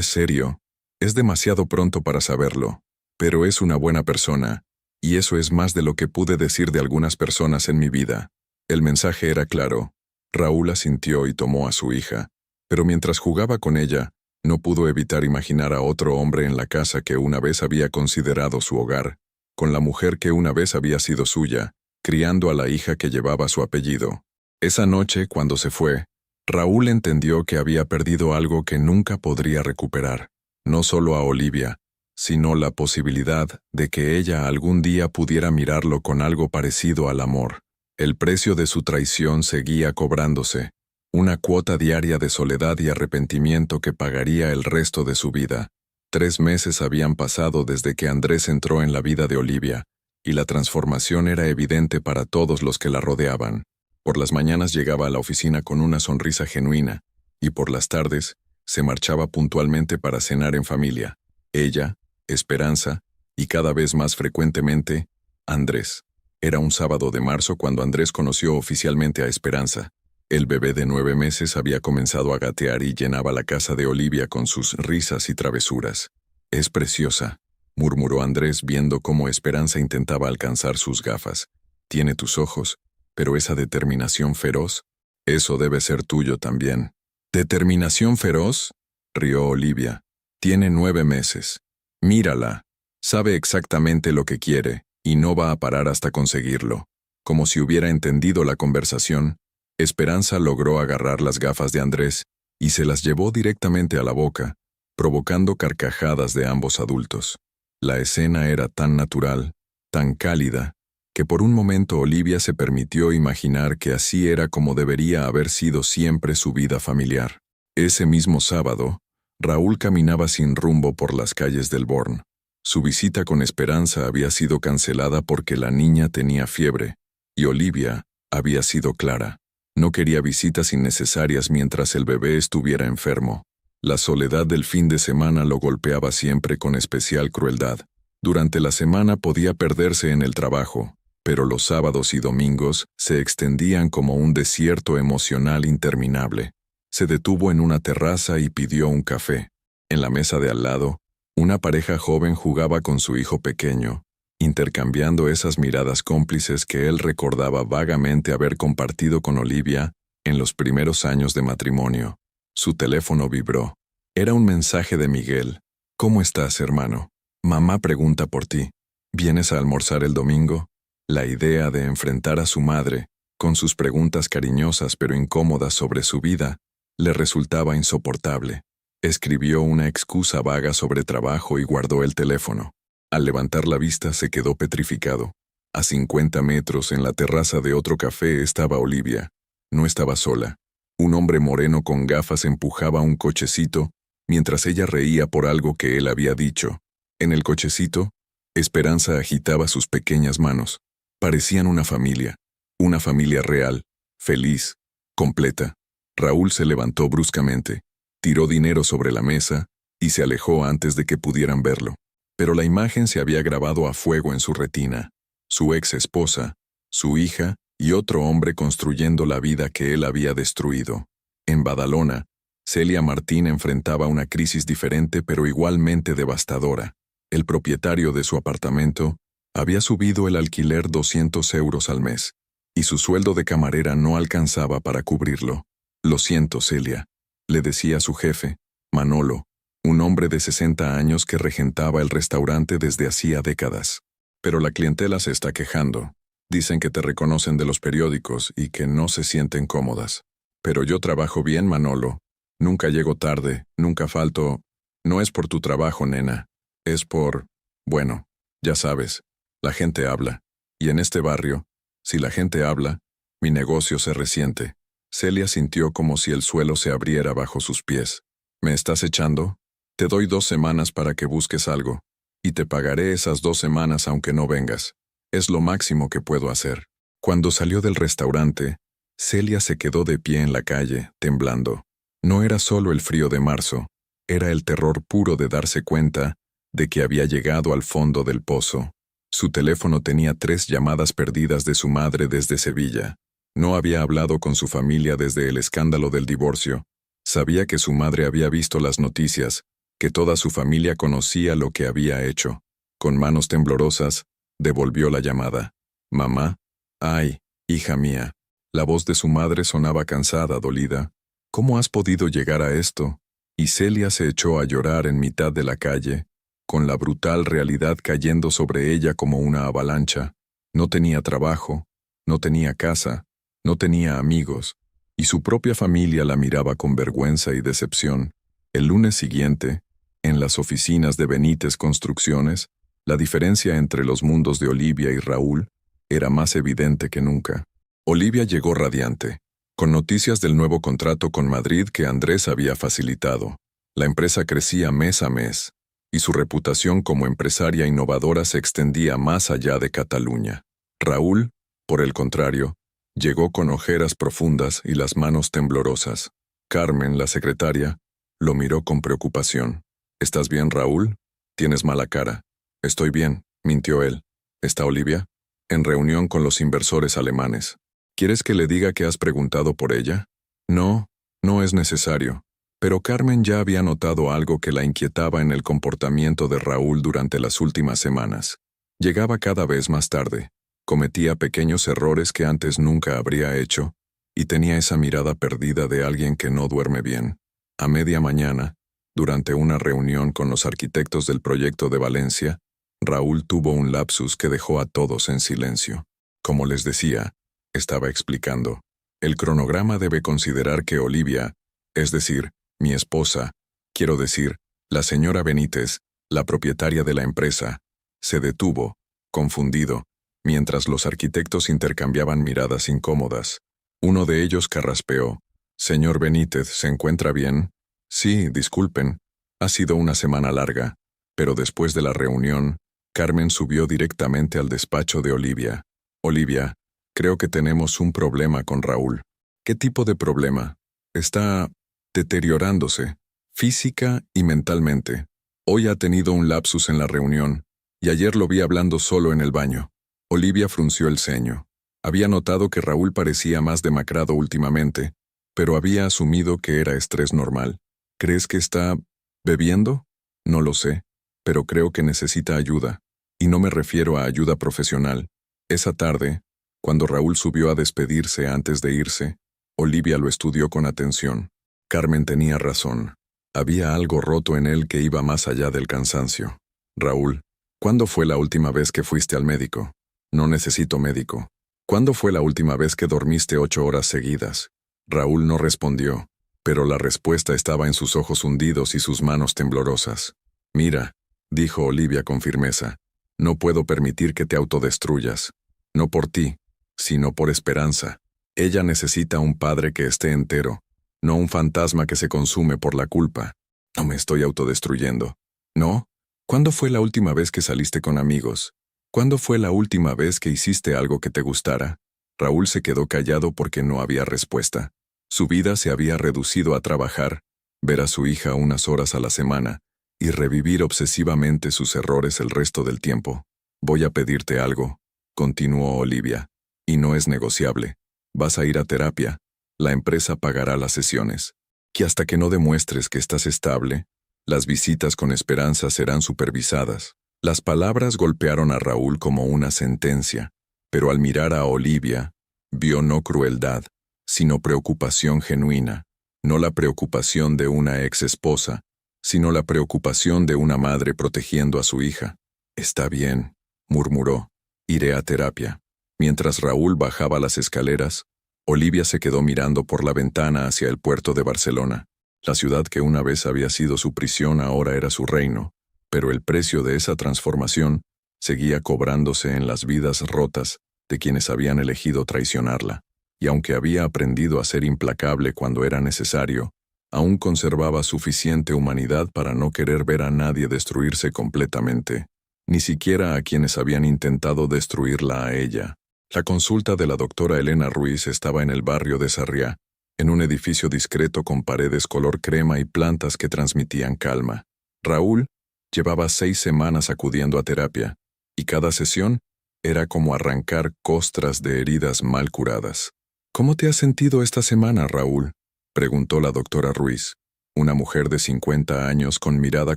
serio. Es demasiado pronto para saberlo. Pero es una buena persona, y eso es más de lo que pude decir de algunas personas en mi vida. El mensaje era claro. Raúl asintió y tomó a su hija, pero mientras jugaba con ella, no pudo evitar imaginar a otro hombre en la casa que una vez había considerado su hogar, con la mujer que una vez había sido suya, criando a la hija que llevaba su apellido. Esa noche, cuando se fue, Raúl entendió que había perdido algo que nunca podría recuperar, no solo a Olivia, sino la posibilidad de que ella algún día pudiera mirarlo con algo parecido al amor. El precio de su traición seguía cobrándose, una cuota diaria de soledad y arrepentimiento que pagaría el resto de su vida. 3 meses habían pasado desde que Andrés entró en la vida de Olivia, y la transformación era evidente para todos los que la rodeaban. Por las mañanas llegaba a la oficina con una sonrisa genuina, y por las tardes se marchaba puntualmente para cenar en familia. Ella, Esperanza, y cada vez más frecuentemente, Andrés. Era un sábado de marzo cuando Andrés conoció oficialmente a Esperanza. El bebé de 9 meses había comenzado a gatear y llenaba la casa de Olivia con sus risas y travesuras. «Es preciosa», murmuró Andrés viendo cómo Esperanza intentaba alcanzar sus gafas. «Tiene tus ojos, pero esa determinación feroz, eso debe ser tuyo también». «¿Determinación feroz?», rió Olivia. «Tiene 9 meses. Mírala. Sabe exactamente lo que quiere, y no va a parar hasta conseguirlo». Como si hubiera entendido la conversación, Esperanza logró agarrar las gafas de Andrés y se las llevó directamente a la boca, provocando carcajadas de ambos adultos. La escena era tan natural, tan cálida, que por un momento Olivia se permitió imaginar que así era como debería haber sido siempre su vida familiar. Ese mismo sábado, Raúl caminaba sin rumbo por las calles del Born. Su visita con Esperanza había sido cancelada porque la niña tenía fiebre, y Olivia había sido clara. No quería visitas innecesarias mientras el bebé estuviera enfermo. La soledad del fin de semana lo golpeaba siempre con especial crueldad. Durante la semana podía perderse en el trabajo, pero los sábados y domingos se extendían como un desierto emocional interminable. Se detuvo en una terraza y pidió un café. En la mesa de al lado, una pareja joven jugaba con su hijo pequeño, intercambiando esas miradas cómplices que él recordaba vagamente haber compartido con Olivia en los primeros años de matrimonio. Su teléfono vibró. Era un mensaje de Miguel. «¿Cómo estás, hermano? Mamá pregunta por ti. ¿Vienes a almorzar el domingo?» La idea de enfrentar a su madre, con sus preguntas cariñosas pero incómodas sobre su vida, le resultaba insoportable. Escribió una excusa vaga sobre trabajo y guardó el teléfono. Al levantar la vista se quedó petrificado. A 50 metros en la terraza de otro café estaba Olivia. No estaba sola. Un hombre moreno con gafas empujaba un cochecito mientras ella reía por algo que él había dicho. En el cochecito, Esperanza agitaba sus pequeñas manos. Parecían una familia real, feliz, completa. Raúl se levantó bruscamente, tiró dinero sobre la mesa y se alejó antes de que pudieran verlo. Pero la imagen se había grabado a fuego en su retina. Su ex esposa, su hija y otro hombre construyendo la vida que él había destruido. En Badalona, Celia Martín enfrentaba una crisis diferente pero igualmente devastadora. El propietario de su apartamento había subido el alquiler 200 euros al mes, y su sueldo de camarera no alcanzaba para cubrirlo. «Lo siento, Celia. le decía su jefe, Manolo, un hombre de 60 años que regentaba el restaurante desde hacía décadas. Pero la clientela se está quejando. Dicen que te reconocen de los periódicos y que no se sienten cómodas. Pero yo trabajo bien, Manolo. Nunca llego tarde, nunca falto. No es por tu trabajo, nena. Es por... Bueno, ya sabes, la gente habla. Y en este barrio, si la gente habla, mi negocio se resiente. Celia sintió como si el suelo se abriera bajo sus pies. ¿Me estás echando? Te doy 2 semanas para que busques algo. Y te pagaré esas 2 semanas aunque no vengas. Es lo máximo que puedo hacer. Cuando salió del restaurante, Celia se quedó de pie en la calle, temblando. No era solo el frío de marzo, era el terror puro de darse cuenta de que había llegado al fondo del pozo. Su teléfono tenía 3 llamadas perdidas de su madre desde Sevilla. No había hablado con su familia desde el escándalo del divorcio. Sabía que su madre había visto las noticias, que toda su familia conocía lo que había hecho. Con manos temblorosas, devolvió la llamada. «Mamá, ay, hija mía». La voz de su madre sonaba cansada, dolida. «¿Cómo has podido llegar a esto?» Y Celia se echó a llorar en mitad de la calle, con la brutal realidad cayendo sobre ella como una avalancha. No tenía trabajo, no tenía casa, no tenía amigos, y su propia familia la miraba con vergüenza y decepción. El lunes siguiente, en las oficinas de Benítez Construcciones, la diferencia entre los mundos de Olivia y Raúl era más evidente que nunca. Olivia llegó radiante, con noticias del nuevo contrato con Madrid que Andrés había facilitado. La empresa crecía mes a mes, y su reputación como empresaria innovadora se extendía más allá de Cataluña. Raúl, por el contrario, llegó con ojeras profundas y las manos temblorosas. Carmen, la secretaria, lo miró con preocupación. «¿Estás bien, Raúl? Tienes mala cara». «Estoy bien», mintió él. «¿Está Olivia?» «En reunión con los inversores alemanes». «¿Quieres que le diga que has preguntado por ella?» «No, no es necesario». Pero Carmen ya había notado algo que la inquietaba en el comportamiento de Raúl durante las últimas semanas. Llegaba cada vez más tarde, cometía pequeños errores que antes nunca habría hecho, y tenía esa mirada perdida de alguien que no duerme bien. A media mañana, durante una reunión con los arquitectos del proyecto de Valencia, Raúl tuvo un lapsus que dejó a todos en silencio. Como les decía, estaba explicando, el cronograma debe considerar que Olivia, es decir, mi esposa, quiero decir, la señora Benítez, la propietaria de la empresa, se detuvo, confundido, mientras los arquitectos intercambiaban miradas incómodas. Uno de ellos carraspeó. «Señor Benítez, ¿se encuentra bien?» «Sí, disculpen. Ha sido una semana larga». Pero después de la reunión, Carmen subió directamente al despacho de Olivia. «Olivia, creo que tenemos un problema con Raúl». «¿Qué tipo de problema?» «Está deteriorándose, física y mentalmente. Hoy ha tenido un lapsus en la reunión, y ayer lo vi hablando solo en el baño». Olivia frunció el ceño. Había notado que Raúl parecía más demacrado últimamente, pero había asumido que era estrés normal. «¿Crees que está bebiendo?» «No lo sé, pero creo que necesita ayuda, y no me refiero a ayuda profesional». Esa tarde, cuando Raúl subió a despedirse antes de irse, Olivia lo estudió con atención. Carmen tenía razón. Había algo roto en él que iba más allá del cansancio. «Raúl, ¿cuándo fue la última vez que fuiste al médico?» «No necesito médico». «¿Cuándo fue la última vez que dormiste 8 horas seguidas?» Raúl no respondió, pero la respuesta estaba en sus ojos hundidos y sus manos temblorosas. «Mira», dijo Olivia con firmeza, «no puedo permitir que te autodestruyas. No por ti, sino por Esperanza. Ella necesita un padre que esté entero, no un fantasma que se consume por la culpa. No me estoy autodestruyendo». «¿No? ¿Cuándo fue la última vez que saliste con amigos? ¿Cuándo fue la última vez que hiciste algo que te gustara?» Raúl se quedó callado porque no había respuesta. Su vida se había reducido a trabajar, ver a su hija unas horas a la semana y revivir obsesivamente sus errores el resto del tiempo. «Voy a pedirte algo», continuó Olivia, «y no es negociable. Vas a ir a terapia. La empresa pagará las sesiones. Que hasta que no demuestres que estás estable, las visitas con Esperanza serán supervisadas». Las palabras golpearon a Raúl como una sentencia, pero al mirar a Olivia, vio no crueldad, sino preocupación genuina. no la preocupación de una ex esposa, sino la preocupación de una madre protegiendo a su hija. Está bien, murmuró, iré a terapia. Mientras Raúl bajaba las escaleras, Olivia se quedó mirando por la ventana hacia el puerto de Barcelona. La ciudad que una vez había sido su prisión ahora era su reino, pero el precio de esa transformación seguía cobrándose en las vidas rotas de quienes habían elegido traicionarla. Y aunque había aprendido a ser implacable cuando era necesario, aún conservaba suficiente humanidad para no querer ver a nadie destruirse completamente, ni siquiera a quienes habían intentado destruirla a ella. La consulta de la doctora Elena Ruiz estaba en el barrio de Sarriá, en un edificio discreto con paredes color crema y plantas que transmitían calma. Raúl llevaba 6 semanas acudiendo a terapia, y cada sesión era como arrancar costras de heridas mal curadas. ¿Cómo te has sentido esta semana, Raúl?, preguntó la doctora Ruiz, una mujer de 50 años con mirada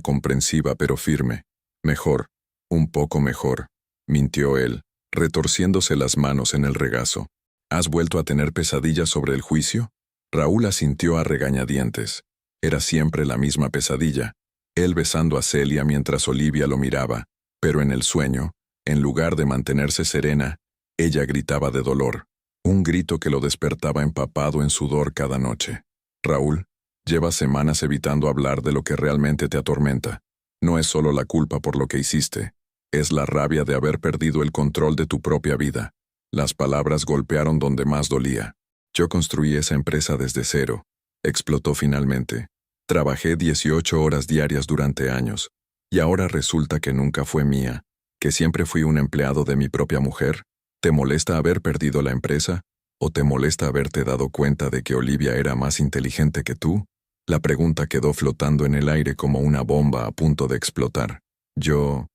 comprensiva pero firme. Mejor, un poco mejor, mintió él, retorciéndose las manos en el regazo. ¿Has vuelto a tener pesadillas sobre el juicio? Raúl asintió a regañadientes. Era siempre la misma pesadilla, él besando a Celia mientras Olivia lo miraba, pero en el sueño, en lugar de mantenerse serena, ella gritaba de dolor, un grito que lo despertaba empapado en sudor cada noche. Raúl, llevas semanas evitando hablar de lo que realmente te atormenta. No es solo la culpa por lo que hiciste, es la rabia de haber perdido el control de tu propia vida. Las palabras golpearon donde más dolía. Yo construí esa empresa desde cero. Explotó finalmente. Trabajé 18 horas diarias durante años, y ahora resulta que nunca fue mía, que siempre fui un empleado de mi propia mujer. ¿Te molesta haber perdido la empresa? ¿O te molesta haberte dado cuenta de que Olivia era más inteligente que tú? La pregunta quedó flotando en el aire como una bomba a punto de explotar. Yo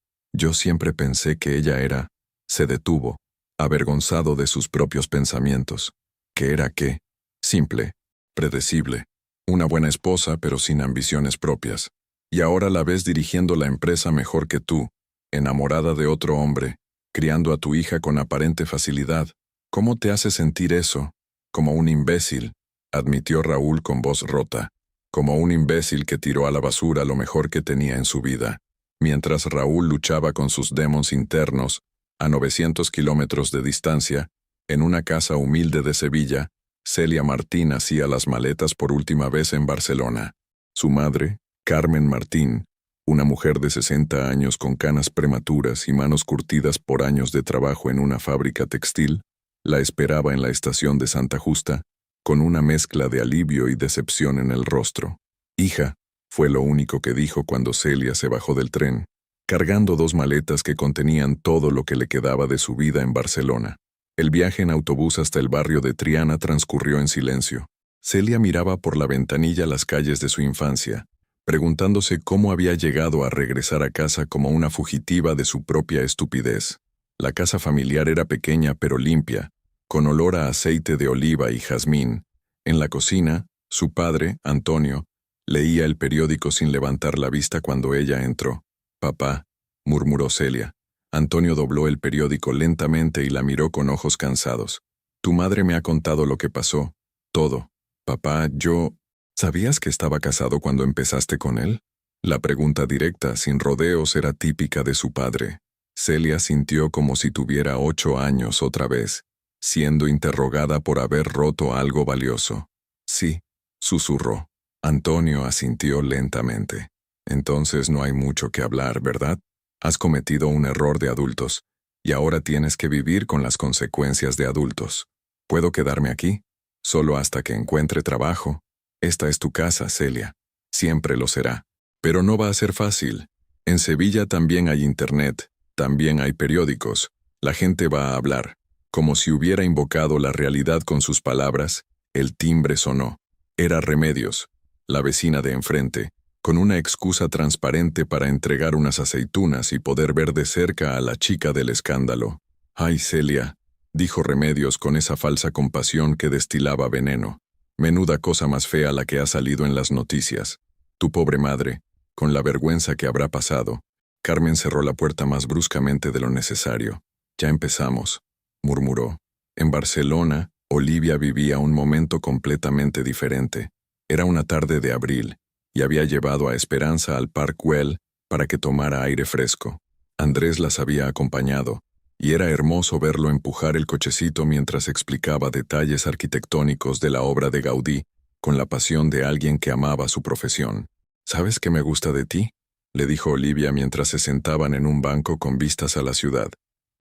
siempre pensé que ella era... Se detuvo, avergonzado de sus propios pensamientos. ¿Qué era qué? Simple, predecible. Una buena esposa pero sin ambiciones propias. Y ahora la ves dirigiendo la empresa mejor que tú, enamorada de otro hombre, criando a tu hija con aparente facilidad. ¿Cómo te hace sentir eso? Como un imbécil, admitió Raúl con voz rota. Como un imbécil que tiró a la basura lo mejor que tenía en su vida. Mientras Raúl luchaba con sus demonios internos, a 900 kilómetros de distancia, en una casa humilde de Sevilla, Celia Martín hacía las maletas por última vez en Barcelona. Su madre, Carmen Martín, una mujer de 60 años con canas prematuras y manos curtidas por años de trabajo en una fábrica textil, la esperaba en la estación de Santa Justa, con una mezcla de alivio y decepción en el rostro. «Hija», fue lo único que dijo cuando Celia se bajó del tren, cargando 2 maletas que contenían todo lo que le quedaba de su vida en Barcelona. El viaje en autobús hasta el barrio de Triana transcurrió en silencio. Celia miraba por la ventanilla las calles de su infancia, preguntándose cómo había llegado a regresar a casa como una fugitiva de su propia estupidez. La casa familiar era pequeña pero limpia, con olor a aceite de oliva y jazmín. En la cocina, su padre, Antonio, leía el periódico sin levantar la vista cuando ella entró. «Papá», murmuró Celia. Antonio dobló el periódico lentamente y la miró con ojos cansados. «Tu madre me ha contado lo que pasó. Todo. Papá, yo... ¿Sabías que estaba casado cuando empezaste con él?» La pregunta directa, sin rodeos, era típica de su padre. Celia sintió como si tuviera 8 años otra vez, siendo interrogada por haber roto algo valioso. «Sí», susurró. Antonio asintió lentamente. «Entonces no hay mucho que hablar, ¿verdad? Has cometido un error de adultos, y ahora tienes que vivir con las consecuencias de adultos. ¿Puedo quedarme aquí? Solo hasta que encuentre trabajo. Esta es tu casa, Celia. Siempre lo será. Pero no va a ser fácil. En Sevilla también hay internet, también hay periódicos. La gente va a hablar». Como si hubiera invocado la realidad con sus palabras, el timbre sonó. Era Remedios, la vecina de enfrente, con una excusa transparente para entregar unas aceitunas y poder ver de cerca a la chica del escándalo. «Ay, Celia», dijo Remedios con esa falsa compasión que destilaba veneno. «Menuda cosa más fea la que ha salido en las noticias. Tu pobre madre, con la vergüenza que habrá pasado». Carmen cerró la puerta más bruscamente de lo necesario. «Ya empezamos», murmuró. En Barcelona, Olivia vivía un momento completamente diferente. Era una tarde de abril, y había llevado a Esperanza al Park Güell para que tomara aire fresco. Andrés las había acompañado, y era hermoso verlo empujar el cochecito mientras explicaba detalles arquitectónicos de la obra de Gaudí, con la pasión de alguien que amaba su profesión. ¿Sabes qué me gusta de ti?, le dijo Olivia mientras se sentaban en un banco con vistas a la ciudad.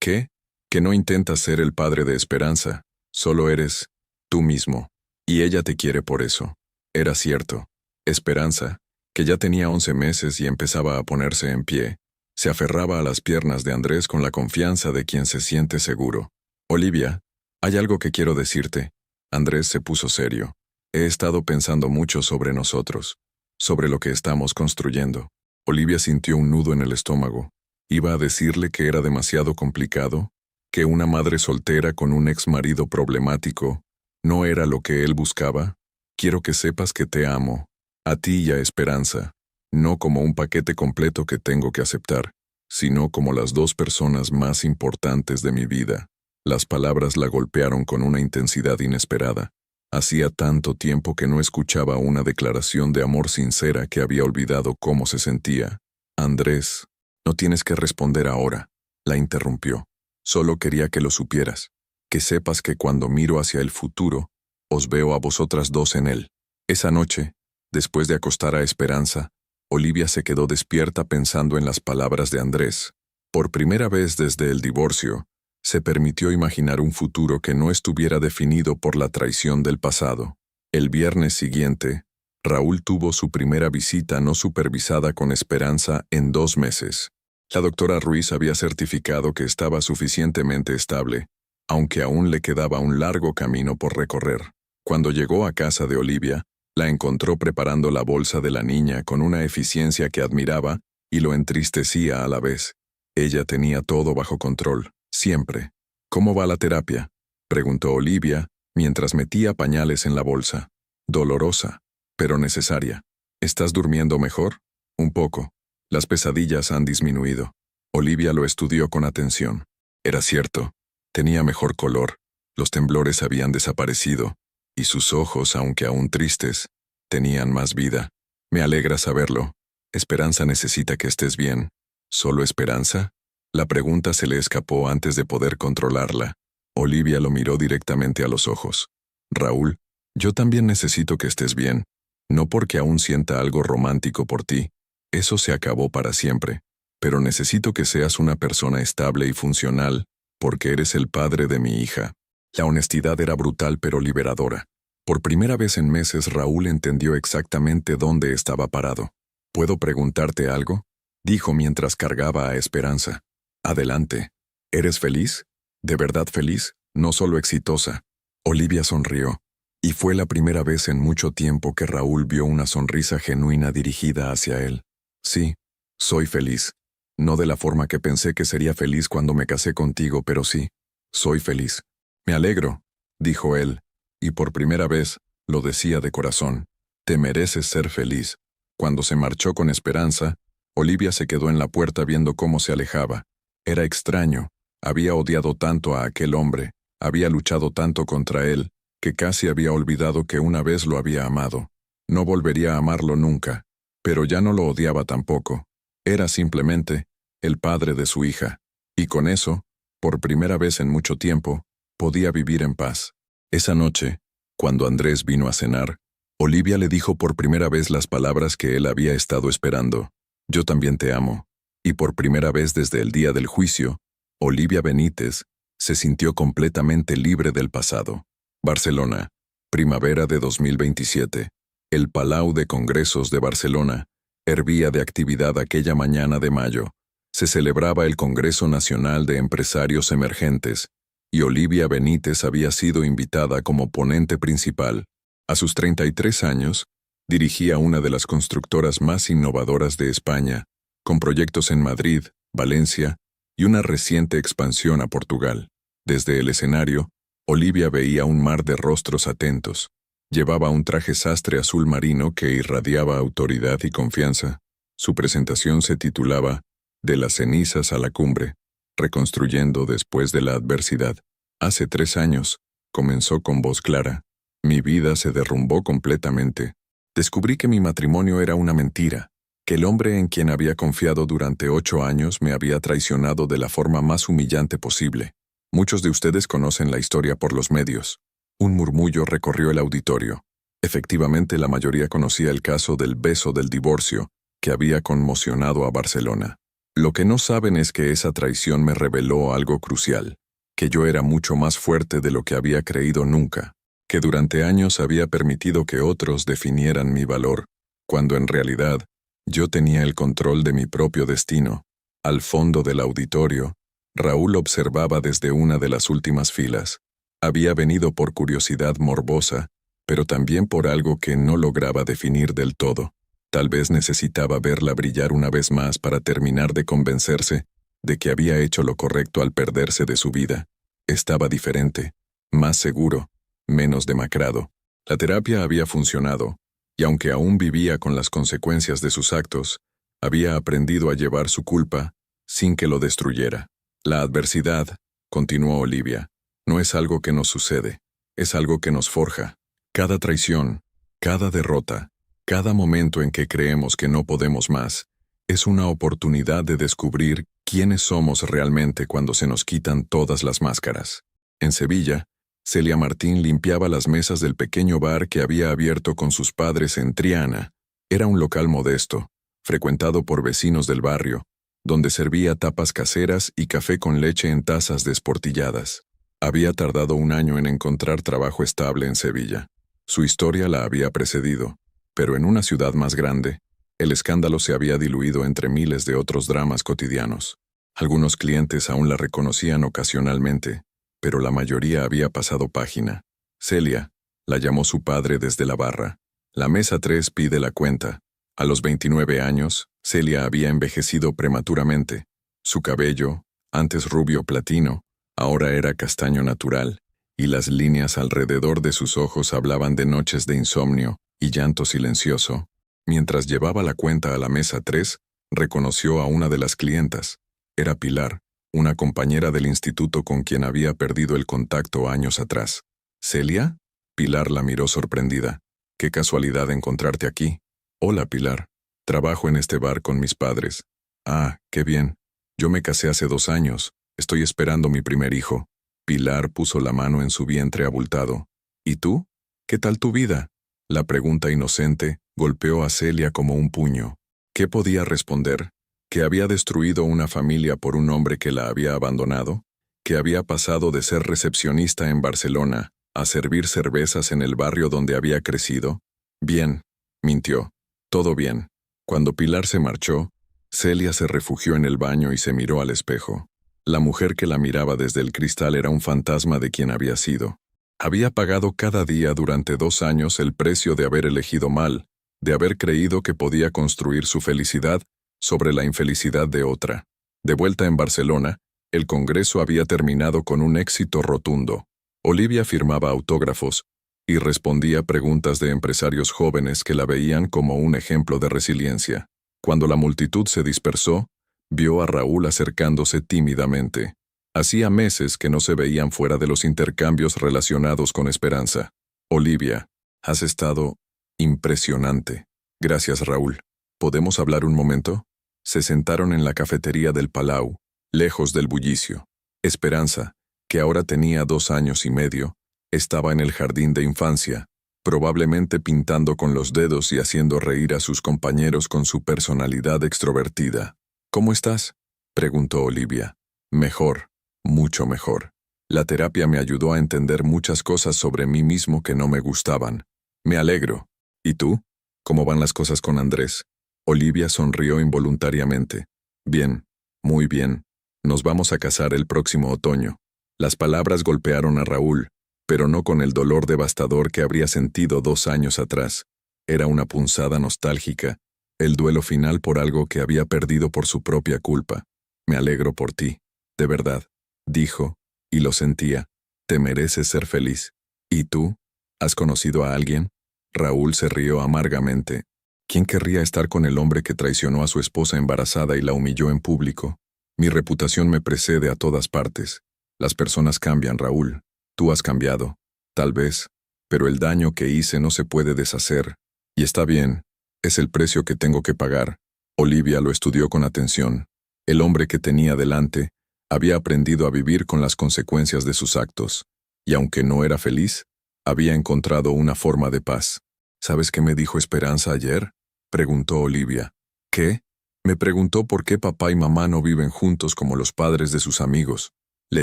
¿Qué? Que no intentas ser el padre de Esperanza, solo eres tú mismo. Y ella te quiere por eso. Era cierto. Esperanza, que ya tenía 11 meses y empezaba a ponerse en pie, se aferraba a las piernas de Andrés con la confianza de quien se siente seguro. Olivia, hay algo que quiero decirte. Andrés se puso serio. He estado pensando mucho sobre nosotros, sobre lo que estamos construyendo. Olivia sintió un nudo en el estómago. ¿Iba a decirle que era demasiado complicado? ¿Que una madre soltera con un ex marido problemático no era lo que él buscaba? Quiero que sepas que te amo, a ti y a Esperanza, no como un paquete completo que tengo que aceptar, sino como las dos personas más importantes de mi vida. Las palabras la golpearon con una intensidad inesperada. Hacía tanto tiempo que no escuchaba una declaración de amor sincera que había olvidado cómo se sentía. Andrés, no tienes que responder ahora, la interrumpió. Solo quería que lo supieras, que sepas que cuando miro hacia el futuro, os veo a vosotras dos en él. Esa noche, después de acostar a Esperanza, Olivia se quedó despierta pensando en las palabras de Andrés. Por primera vez desde el divorcio, se permitió imaginar un futuro que no estuviera definido por la traición del pasado. El viernes siguiente, Raúl tuvo su primera visita no supervisada con Esperanza en 2 meses. La doctora Ruiz había certificado que estaba suficientemente estable, aunque aún le quedaba un largo camino por recorrer. Cuando llegó a casa de Olivia, la encontró preparando la bolsa de la niña con una eficiencia que admiraba y lo entristecía a la vez. Ella tenía todo bajo control, siempre. ¿Cómo va la terapia?, preguntó Olivia, mientras metía pañales en la bolsa. Dolorosa, pero necesaria. ¿Estás durmiendo mejor? Un poco. Las pesadillas han disminuido. Olivia lo estudió con atención. Era cierto. Tenía mejor color. Los temblores habían desaparecido. Y sus ojos, aunque aún tristes, tenían más vida. Me alegra saberlo. Esperanza necesita que estés bien. ¿Solo Esperanza? La pregunta se le escapó antes de poder controlarla. Olivia lo miró directamente a los ojos. Raúl, yo también necesito que estés bien. No porque aún sienta algo romántico por ti. Eso se acabó para siempre. Pero necesito que seas una persona estable y funcional, porque eres el padre de mi hija. La honestidad era brutal pero liberadora. Por primera vez en meses Raúl entendió exactamente dónde estaba parado. ¿Puedo preguntarte algo?, dijo mientras cargaba a Esperanza. Adelante. ¿Eres feliz? ¿De verdad feliz? No solo exitosa. Olivia sonrió. Y fue la primera vez en mucho tiempo que Raúl vio una sonrisa genuina dirigida hacia él. Sí, soy feliz. No de la forma que pensé que sería feliz cuando me casé contigo, pero sí, soy feliz. Me alegro, dijo él, y por primera vez lo decía de corazón. Te mereces ser feliz. Cuando se marchó con Esperanza, Olivia se quedó en la puerta viendo cómo se alejaba. Era extraño. Había odiado tanto a aquel hombre, había luchado tanto contra él, que casi había olvidado que una vez lo había amado. No volvería a amarlo nunca, pero ya no lo odiaba tampoco. Era simplemente el padre de su hija. Y con eso, por primera vez en mucho tiempo, podía vivir en paz. Esa noche, cuando Andrés vino a cenar, Olivia le dijo por primera vez las palabras que él había estado esperando. Yo también te amo. Y por primera vez desde el día del juicio, Olivia Benítez se sintió completamente libre del pasado. Barcelona, primavera de 2027. El Palau de Congresos de Barcelona hervía de actividad aquella mañana de mayo. Se celebraba el Congreso Nacional de Empresarios Emergentes, y Olivia Benítez había sido invitada como ponente principal. A sus 33 años, dirigía una de las constructoras más innovadoras de España, con proyectos en Madrid, Valencia y una reciente expansión a Portugal. Desde el escenario, Olivia veía un mar de rostros atentos. Llevaba un traje sastre azul marino que irradiaba autoridad y confianza. Su presentación se titulaba De las cenizas a la cumbre, reconstruyendo después de la adversidad. Hace 3 años, comenzó con voz clara. Mi vida se derrumbó completamente. Descubrí que mi matrimonio era una mentira, que el hombre en quien había confiado durante 8 años me había traicionado de la forma más humillante posible. Muchos de ustedes conocen la historia por los medios. Un murmullo recorrió el auditorio. Efectivamente, la mayoría conocía el caso del beso del divorcio, que había conmocionado a Barcelona. Lo que no saben es que esa traición me reveló algo crucial, que yo era mucho más fuerte de lo que había creído nunca, que durante años había permitido que otros definieran mi valor, cuando en realidad yo tenía el control de mi propio destino. Al fondo del auditorio, Raúl observaba desde una de las últimas filas. Había venido por curiosidad morbosa, pero también por algo que no lograba definir del todo. Tal vez necesitaba verla brillar una vez más para terminar de convencerse de que había hecho lo correcto al perderse de su vida. Estaba diferente, más seguro, menos demacrado. La terapia había funcionado, y aunque aún vivía con las consecuencias de sus actos, había aprendido a llevar su culpa sin que lo destruyera. La adversidad, continuó Olivia, no es algo que nos sucede, es algo que nos forja. Cada traición, cada derrota, cada momento en que creemos que no podemos más, es una oportunidad de descubrir quiénes somos realmente cuando se nos quitan todas las máscaras. En Sevilla, Celia Martín limpiaba las mesas del pequeño bar que había abierto con sus padres en Triana. Era un local modesto, frecuentado por vecinos del barrio, donde servía tapas caseras y café con leche en tazas desportilladas. Había tardado 1 año en encontrar trabajo estable en Sevilla. Su historia la había precedido, pero en una ciudad más grande, el escándalo se había diluido entre miles de otros dramas cotidianos. Algunos clientes aún la reconocían ocasionalmente, pero la mayoría había pasado página. Celia, la llamó su padre desde la barra. La mesa 3 pide la cuenta. A los 29 años, Celia había envejecido prematuramente. Su cabello, antes rubio platino, ahora era castaño natural, y las líneas alrededor de sus ojos hablaban de noches de insomnio y llanto silencioso. Mientras llevaba la cuenta a la mesa 3, reconoció a una de las clientas. Era Pilar, una compañera del instituto con quien había perdido el contacto años atrás. ¿Celia? Pilar la miró sorprendida. «Qué casualidad encontrarte aquí». «Hola, Pilar. Trabajo en este bar con mis padres». «Ah, qué bien. Yo me casé hace 2 años. Estoy esperando mi primer hijo». Pilar puso la mano en su vientre abultado. «¿Y tú? ¿Qué tal tu vida?». La pregunta inocente golpeó a Celia como un puño. ¿Qué podía responder? ¿Que había destruido una familia por un hombre que la había abandonado? ¿Que había pasado de ser recepcionista en Barcelona a servir cervezas en el barrio donde había crecido? Bien, mintió. Todo bien. Cuando Pilar se marchó, Celia se refugió en el baño y se miró al espejo. La mujer que la miraba desde el cristal era un fantasma de quien había sido. Había pagado cada día durante 2 años el precio de haber elegido mal, de haber creído que podía construir su felicidad sobre la infelicidad de otra. De vuelta en Barcelona, el congreso había terminado con un éxito rotundo. Olivia firmaba autógrafos y respondía preguntas de empresarios jóvenes que la veían como un ejemplo de resiliencia. Cuando la multitud se dispersó, vio a Raúl acercándose tímidamente. Hacía meses que no se veían fuera de los intercambios relacionados con Esperanza. «Olivia, has estado impresionante». «Gracias, Raúl. ¿Podemos hablar un momento?». Se sentaron en la cafetería del Palau, lejos del bullicio. Esperanza, que ahora tenía 2 años y medio, estaba en el jardín de infancia, probablemente pintando con los dedos y haciendo reír a sus compañeros con su personalidad extrovertida. «¿Cómo estás?», preguntó Olivia. «Mejor, mucho mejor. La terapia me ayudó a entender muchas cosas sobre mí mismo que no me gustaban. Me alegro. ¿Y tú? ¿Cómo van las cosas con Andrés?». Olivia sonrió involuntariamente. «Bien, muy bien. Nos vamos a casar el próximo otoño». Las palabras golpearon a Raúl, pero no con el dolor devastador que habría sentido 2 años atrás. Era una punzada nostálgica, el duelo final por algo que había perdido por su propia culpa. «Me alegro por ti, de verdad», dijo, y lo sentía. «Te mereces ser feliz». «¿Y tú? ¿Has conocido a alguien?». Raúl se rió amargamente. ¿Quién querría estar con el hombre que traicionó a su esposa embarazada y la humilló en público? Mi reputación me precede a todas partes. Las personas cambian, Raúl. Tú has cambiado, tal vez, pero el daño que hice no se puede deshacer. Y está bien, es el precio que tengo que pagar. Olivia lo estudió con atención. El hombre que tenía delante había aprendido a vivir con las consecuencias de sus actos, y aunque no era feliz, había encontrado una forma de paz. ¿Sabes qué me dijo Esperanza ayer?, preguntó Olivia. ¿Qué? Me preguntó por qué papá y mamá no viven juntos como los padres de sus amigos. Le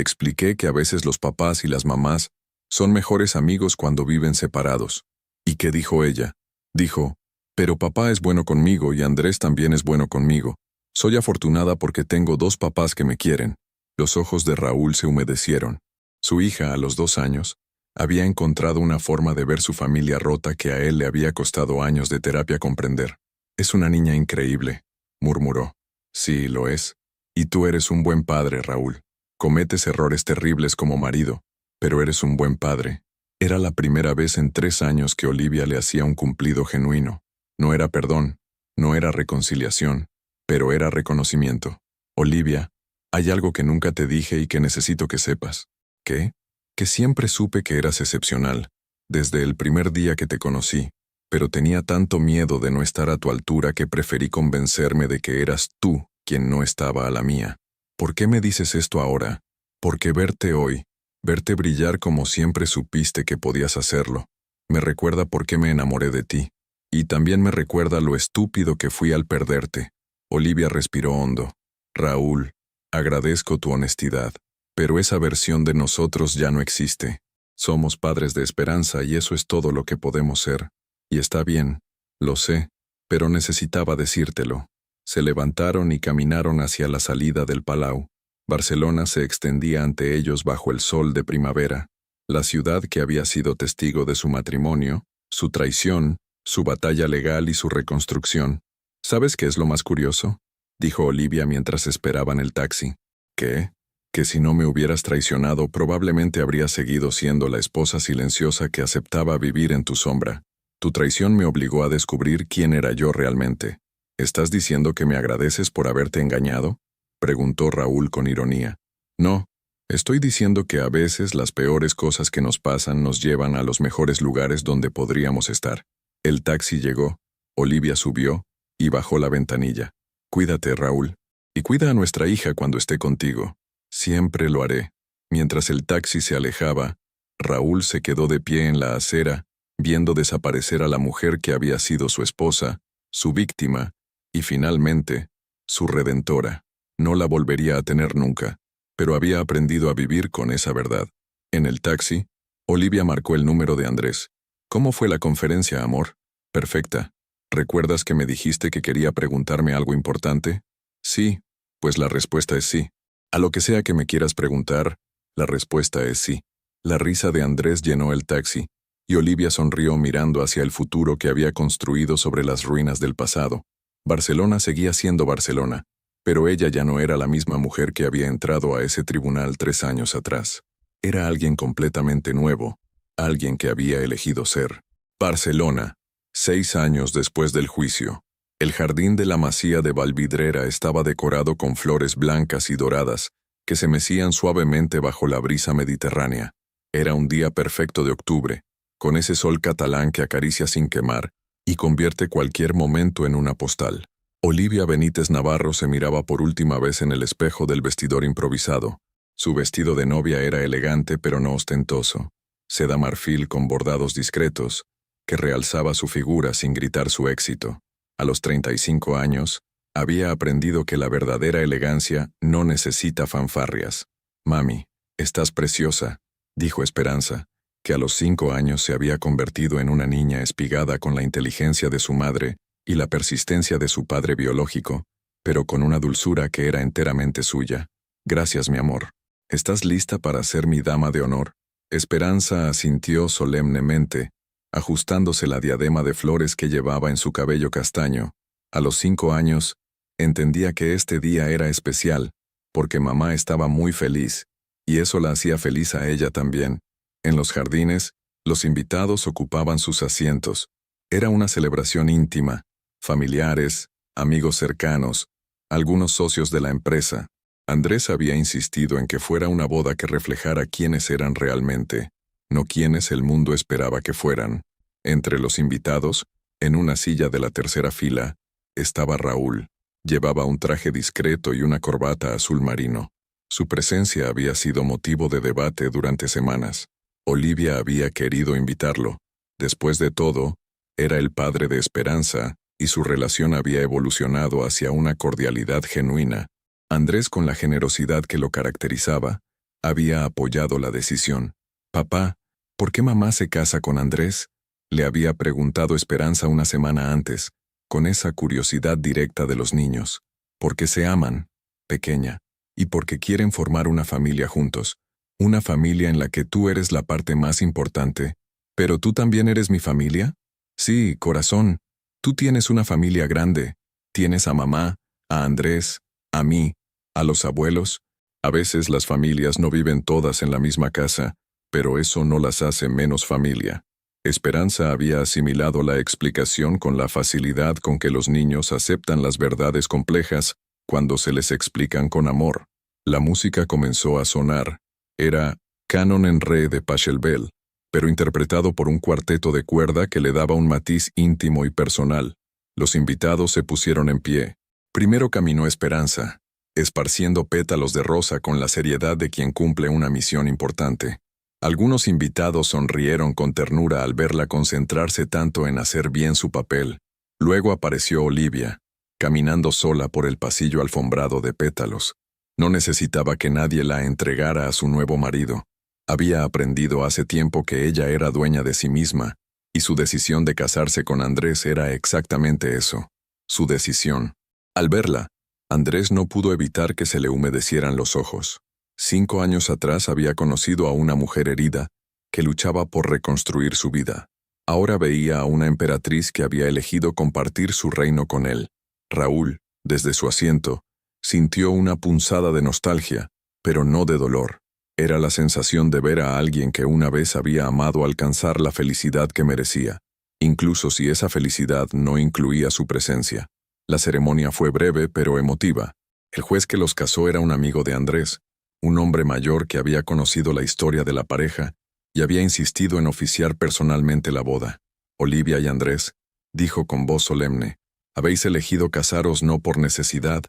expliqué que a veces los papás y las mamás son mejores amigos cuando viven separados. ¿Y qué dijo ella? Dijo, pero papá es bueno conmigo y Andrés también es bueno conmigo. Soy afortunada porque tengo dos papás que me quieren. Los ojos de Raúl se humedecieron. Su hija, a los 2 años, había encontrado una forma de ver su familia rota que a él le había costado años de terapia comprender. Es una niña increíble, murmuró. Sí, lo es. Y tú eres un buen padre, Raúl. Cometes errores terribles como marido, pero eres un buen padre. Era la primera vez en 3 años que Olivia le hacía un cumplido genuino. No era perdón, no era reconciliación, pero era reconocimiento. Olivia, hay algo que nunca te dije y que necesito que sepas. ¿Qué? Que siempre supe que eras excepcional, desde el primer día que te conocí, pero tenía tanto miedo de no estar a tu altura que preferí convencerme de que eras tú quien no estaba a la mía. ¿Por qué me dices esto ahora? Porque verte hoy, verte brillar como siempre supiste que podías hacerlo, me recuerda por qué me enamoré de ti. Y también me recuerda lo estúpido que fui al perderte. Olivia respiró hondo. Raúl, agradezco tu honestidad, pero esa versión de nosotros ya no existe. Somos padres de Esperanza y eso es todo lo que podemos ser. Y está bien, lo sé, pero necesitaba decírtelo. Se levantaron y caminaron hacia la salida del Palau. Barcelona se extendía ante ellos bajo el sol de primavera. La ciudad que había sido testigo de su matrimonio, su traición, su batalla legal y su reconstrucción. ¿Sabes qué es lo más curioso?, dijo Olivia mientras esperaban el taxi. ¿Qué? Que si no me hubieras traicionado probablemente habría seguido siendo la esposa silenciosa que aceptaba vivir en tu sombra. Tu traición me obligó a descubrir quién era yo realmente. ¿Estás diciendo que me agradeces por haberte engañado?, preguntó Raúl con ironía. No, estoy diciendo que a veces las peores cosas que nos pasan nos llevan a los mejores lugares donde podríamos estar. El taxi llegó, Olivia subió y bajó la ventanilla. Cuídate, Raúl, y cuida a nuestra hija cuando esté contigo. Siempre lo haré. Mientras el taxi se alejaba, Raúl se quedó de pie en la acera, viendo desaparecer a la mujer que había sido su esposa, su víctima, y finalmente, su redentora. No la volvería a tener nunca, pero había aprendido a vivir con esa verdad. En el taxi, Olivia marcó el número de Andrés. ¿Cómo fue la conferencia, amor? Perfecta. ¿Recuerdas que me dijiste que quería preguntarme algo importante? Sí, pues la respuesta es sí. A lo que sea que me quieras preguntar, la respuesta es sí. La risa de Andrés llenó el taxi, y Olivia sonrió mirando hacia el futuro que había construido sobre las ruinas del pasado. Barcelona seguía siendo Barcelona, pero ella ya no era la misma mujer que había entrado a ese tribunal 3 años atrás. Era alguien completamente nuevo, alguien que había elegido ser. Barcelona, 6 años después del juicio. El jardín de la Masía de Valvidrera estaba decorado con flores blancas y doradas que se mecían suavemente bajo la brisa mediterránea. Era un día perfecto de octubre, con ese sol catalán que acaricia sin quemar y convierte cualquier momento en una postal. Olivia Benítez Navarro se miraba por última vez en el espejo del vestidor improvisado. Su vestido de novia era elegante pero no ostentoso, seda marfil con bordados discretos, que realzaba su figura sin gritar su éxito. A los 35 años, había aprendido que la verdadera elegancia no necesita fanfarrias. Mami, estás preciosa, dijo Esperanza, que a los 5 años se había convertido en una niña espigada con la inteligencia de su madre y la persistencia de su padre biológico, pero con una dulzura que era enteramente suya. Gracias, mi amor. ¿Estás lista para ser mi dama de honor? Esperanza asintió solemnemente, ajustándose la diadema de flores que llevaba en su cabello castaño. A los 5 años, entendía que este día era especial, porque mamá estaba muy feliz, y eso la hacía feliz a ella también. En los jardines, los invitados ocupaban sus asientos. Era una celebración íntima, familiares, amigos cercanos, algunos socios de la empresa. Andrés había insistido en que fuera una boda que reflejara quiénes eran realmente, no quienes el mundo esperaba que fueran. Entre los invitados, En una silla de la tercera fila estaba Raúl. Llevaba un traje discreto y una corbata azul marino. Su presencia había sido motivo de debate durante semanas. Olivia había querido invitarlo. Después de todo, era el padre de Esperanza, y su relación había evolucionado hacia una cordialidad genuina. Andrés, con la generosidad que lo caracterizaba, había apoyado la decisión. «Papá, ¿por qué mamá se casa con Andrés?», le había preguntado Esperanza una semana antes, con esa curiosidad directa de los niños. «Porque se aman, pequeña, y porque quieren formar una familia juntos. Una familia en la que tú eres la parte más importante. ¿Pero tú también eres mi familia?». «Sí, corazón. Tú tienes una familia grande. Tienes a mamá, a Andrés, a mí, a los abuelos. A veces las familias no viven todas en la misma casa, pero eso no las hace menos familia». Esperanza había asimilado la explicación con la facilidad con que los niños aceptan las verdades complejas cuando se les explican con amor. La música comenzó a sonar. Era Canon en Re de Pachelbel, pero interpretado por un cuarteto de cuerda que le daba un matiz íntimo y personal. Los invitados se pusieron en pie. Primero caminó Esperanza, esparciendo pétalos de rosa con la seriedad de quien cumple una misión importante. Algunos invitados sonrieron con ternura al verla concentrarse tanto en hacer bien su papel. Luego apareció Olivia, caminando sola por el pasillo alfombrado de pétalos. No necesitaba que nadie la entregara a su nuevo marido. Había aprendido hace tiempo que ella era dueña de sí misma, y su decisión de casarse con Andrés era exactamente eso, su decisión. Al verla, Andrés no pudo evitar que se le humedecieran los ojos. 5 años atrás había conocido a una mujer herida que luchaba por reconstruir su vida. Ahora veía a una emperatriz que había elegido compartir su reino con él. Raúl, desde su asiento, sintió una punzada de nostalgia, pero no de dolor. Era la sensación de ver a alguien que una vez había amado alcanzar la felicidad que merecía, incluso si esa felicidad no incluía su presencia. La ceremonia fue breve pero emotiva. El juez que los casó era un amigo de Andrés, un hombre mayor que había conocido la historia de la pareja y había insistido en oficiar personalmente la boda. «Olivia y Andrés», dijo con voz solemne, «habéis elegido casaros no por necesidad,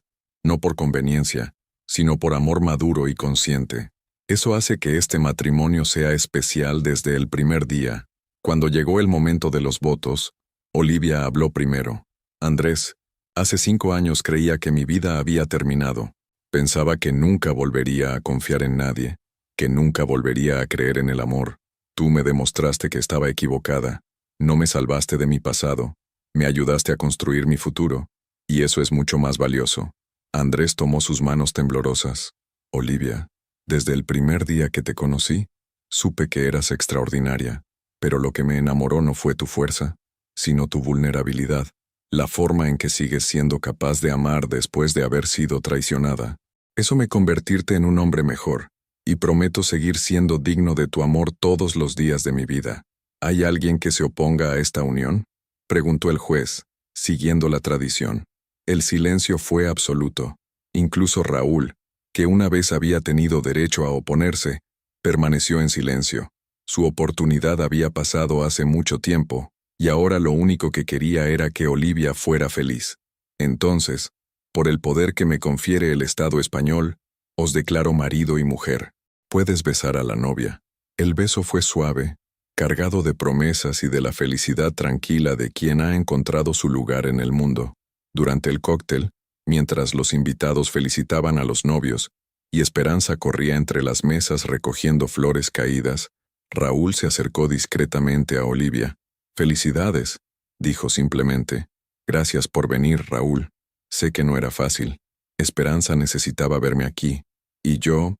no por conveniencia, sino por amor maduro y consciente. Eso hace que este matrimonio sea especial desde el primer día». Cuando llegó el momento de los votos, Olivia habló primero. «Andrés, hace 5 años creía que mi vida había terminado. Pensaba que nunca volvería a confiar en nadie, que nunca volvería a creer en el amor. Tú me demostraste que estaba equivocada. No me salvaste de mi pasado, me ayudaste a construir mi futuro, y eso es mucho más valioso». Andrés tomó sus manos temblorosas. «Olivia, desde el primer día que te conocí, supe que eras extraordinaria, pero lo que me enamoró no fue tu fuerza, sino tu vulnerabilidad, la forma en que sigues siendo capaz de amar después de haber sido traicionada. Eso me convertirte en un hombre mejor, y prometo seguir siendo digno de tu amor todos los días de mi vida». «¿Hay alguien que se oponga a esta unión?», preguntó el juez, siguiendo la tradición. El silencio fue absoluto. Incluso Raúl, que una vez había tenido derecho a oponerse, permaneció en silencio. Su oportunidad había pasado hace mucho tiempo, y ahora lo único que quería era que Olivia fuera feliz. «Entonces, por el poder que me confiere el Estado español, os declaro marido y mujer. Puedes besar a la novia». El beso fue suave, cargado de promesas y de la felicidad tranquila de quien ha encontrado su lugar en el mundo. Durante el cóctel, mientras los invitados felicitaban a los novios, y Esperanza corría entre las mesas recogiendo flores caídas, Raúl se acercó discretamente a Olivia. «Felicidades», dijo simplemente. «Gracias por venir, Raúl. Sé que no era fácil. Esperanza necesitaba verme aquí, y yo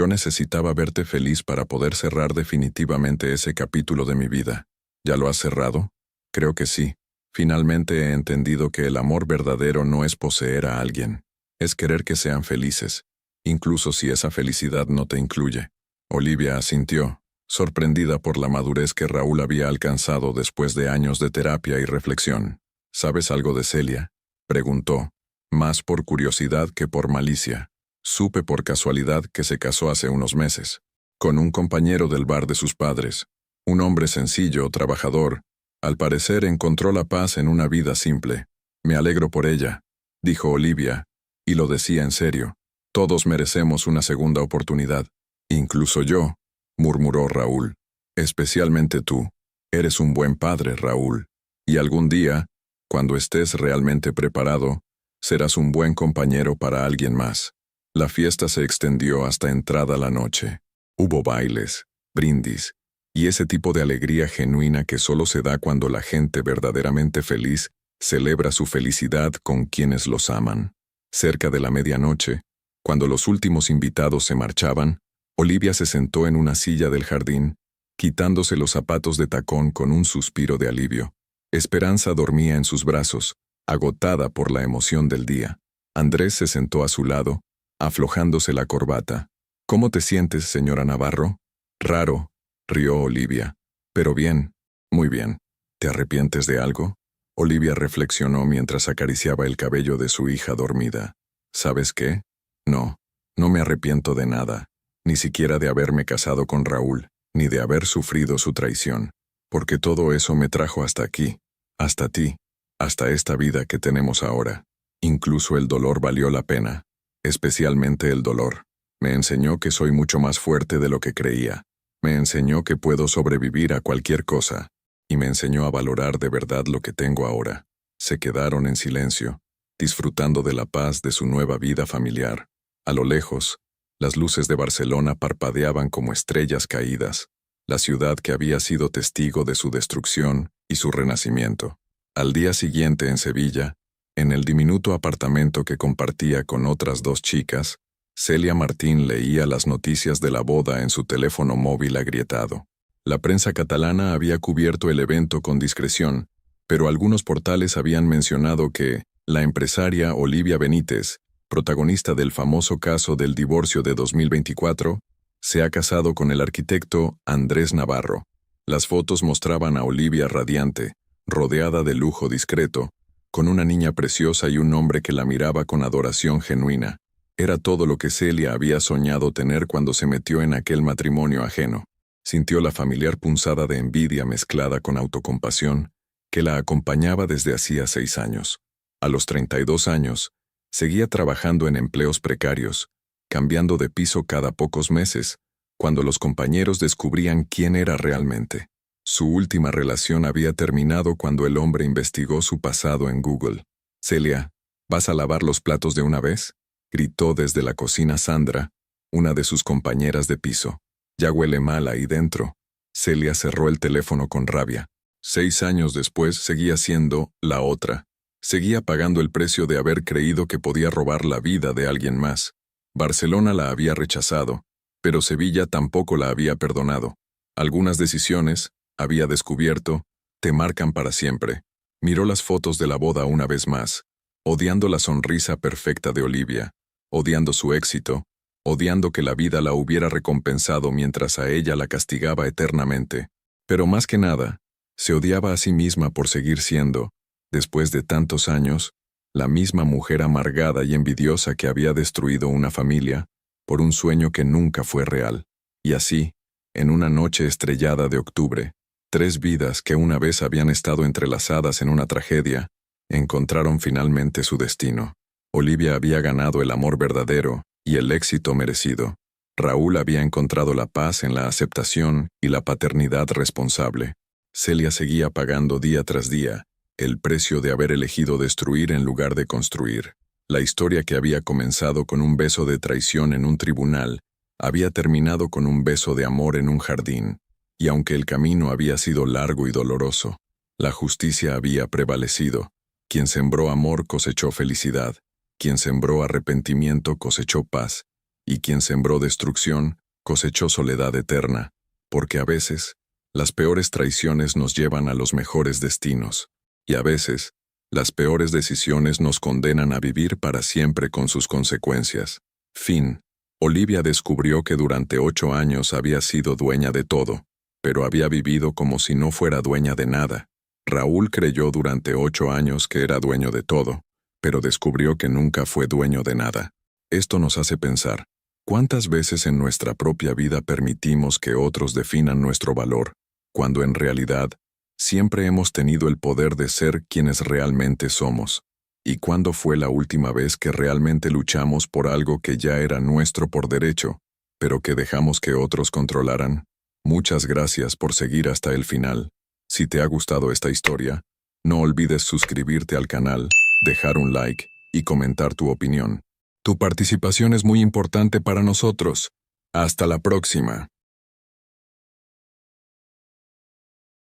necesitaba verte feliz para poder cerrar definitivamente ese capítulo de mi vida». «¿Ya lo has cerrado?». «Creo que sí. Finalmente he entendido que el amor verdadero no es poseer a alguien, es querer que sean felices, incluso si esa felicidad no te incluye». Olivia asintió, sorprendida por la madurez que Raúl había alcanzado después de años de terapia y reflexión. «¿Sabes algo de Celia?», preguntó, más por curiosidad que por malicia. «Supe por casualidad que se casó hace unos meses, con un compañero del bar de sus padres, un hombre sencillo, trabajador, Al parecer encontró la paz en una vida simple. Me alegro por ella, dijo Olivia, y lo decía en serio. Todos merecemos una segunda oportunidad. Incluso yo, murmuró Raúl. Especialmente tú. Eres un buen padre, Raúl. Y algún día, cuando estés realmente preparado, serás un buen compañero para alguien más. La fiesta se extendió hasta entrada la noche. Hubo bailes, brindis, y ese tipo de alegría genuina que solo se da cuando la gente verdaderamente feliz celebra su felicidad con quienes los aman. Cerca de la medianoche, cuando los últimos invitados se marchaban, Olivia se sentó en una silla del jardín, quitándose los zapatos de tacón con un suspiro de alivio. Esperanza dormía en sus brazos, agotada por la emoción del día. Andrés se sentó a su lado, aflojándose la corbata. ¿Cómo te sientes, señora Navarro? Raro, rió Olivia. Pero bien, muy bien. ¿Te arrepientes de algo? Olivia reflexionó mientras acariciaba el cabello de su hija dormida. ¿Sabes qué? No, no me arrepiento de nada, ni siquiera de haberme casado con Raúl, ni de haber sufrido su traición, porque todo eso me trajo hasta aquí, hasta ti, hasta esta vida que tenemos ahora. Incluso el dolor valió la pena, especialmente el dolor. Me enseñó que soy mucho más fuerte de lo que creía. Me enseñó que puedo sobrevivir a cualquier cosa, y me enseñó a valorar de verdad lo que tengo ahora. Se quedaron en silencio, disfrutando de la paz de su nueva vida familiar. A lo lejos, las luces de Barcelona parpadeaban como estrellas caídas, la ciudad que había sido testigo de su destrucción y su renacimiento. Al día siguiente en Sevilla, en el diminuto apartamento que compartía con otras dos chicas, Celia Martín leía las noticias de la boda en su teléfono móvil agrietado. La prensa catalana había cubierto el evento con discreción, pero algunos portales habían mencionado que la empresaria Olivia Benítez, protagonista del famoso caso del divorcio de 2024, se ha casado con el arquitecto Andrés Navarro. Las fotos mostraban a Olivia radiante, rodeada de lujo discreto, con una niña preciosa y un hombre que la miraba con adoración genuina. Era todo lo que Celia había soñado tener cuando se metió en aquel matrimonio ajeno. Sintió la familiar punzada de envidia mezclada con autocompasión que la acompañaba desde hacía 6 años. A los 32 años, seguía trabajando en empleos precarios, cambiando de piso cada pocos meses, cuando los compañeros descubrían quién era realmente. Su última relación había terminado cuando el hombre investigó su pasado en Google. «Celia, ¿vas a lavar los platos de una vez?», gritó desde la cocina Sandra, una de sus compañeras de piso. «Ya huele mal ahí dentro». Celia cerró el teléfono con rabia. 6 años después seguía siendo la otra. Seguía pagando el precio de haber creído que podía robar la vida de alguien más. Barcelona la había rechazado, pero Sevilla tampoco la había perdonado. Algunas decisiones, había descubierto, te marcan para siempre. Miró las fotos de la boda una vez más, odiando la sonrisa perfecta de Olivia, odiando su éxito, odiando que la vida la hubiera recompensado mientras a ella la castigaba eternamente. Pero más que nada, se odiaba a sí misma por seguir siendo, después de tantos años, la misma mujer amargada y envidiosa que había destruido una familia por un sueño que nunca fue real. Y así, en una noche estrellada de octubre, 3 vidas que una vez habían estado entrelazadas en una tragedia, encontraron finalmente su destino. Olivia había ganado el amor verdadero y el éxito merecido. Raúl había encontrado la paz en la aceptación y la paternidad responsable. Celia seguía pagando día tras día el precio de haber elegido destruir en lugar de construir. La historia que había comenzado con un beso de traición en un tribunal había terminado con un beso de amor en un jardín, y aunque el camino había sido largo y doloroso, la justicia había prevalecido. Quien sembró amor cosechó felicidad, quien sembró arrepentimiento cosechó paz, y quien sembró destrucción cosechó soledad eterna, porque a veces, las peores traiciones nos llevan a los mejores destinos, y a veces, las peores decisiones nos condenan a vivir para siempre con sus consecuencias. Fin. Olivia descubrió que durante 8 años había sido dueña de todo, pero había vivido como si no fuera dueña de nada. Raúl creyó durante 8 años que era dueño de todo, pero descubrió que nunca fue dueño de nada. Esto nos hace pensar, ¿cuántas veces en nuestra propia vida permitimos que otros definan nuestro valor, cuando en realidad Siempre hemos tenido el poder de ser quienes realmente somos. ¿Y cuándo fue la última vez que realmente luchamos por algo que ya era nuestro por derecho, pero que dejamos que otros controlaran? Muchas gracias por seguir hasta el final. Si te ha gustado esta historia, no olvides suscribirte al canal, dejar un like y comentar tu opinión. Tu participación es muy importante para nosotros. Hasta la próxima.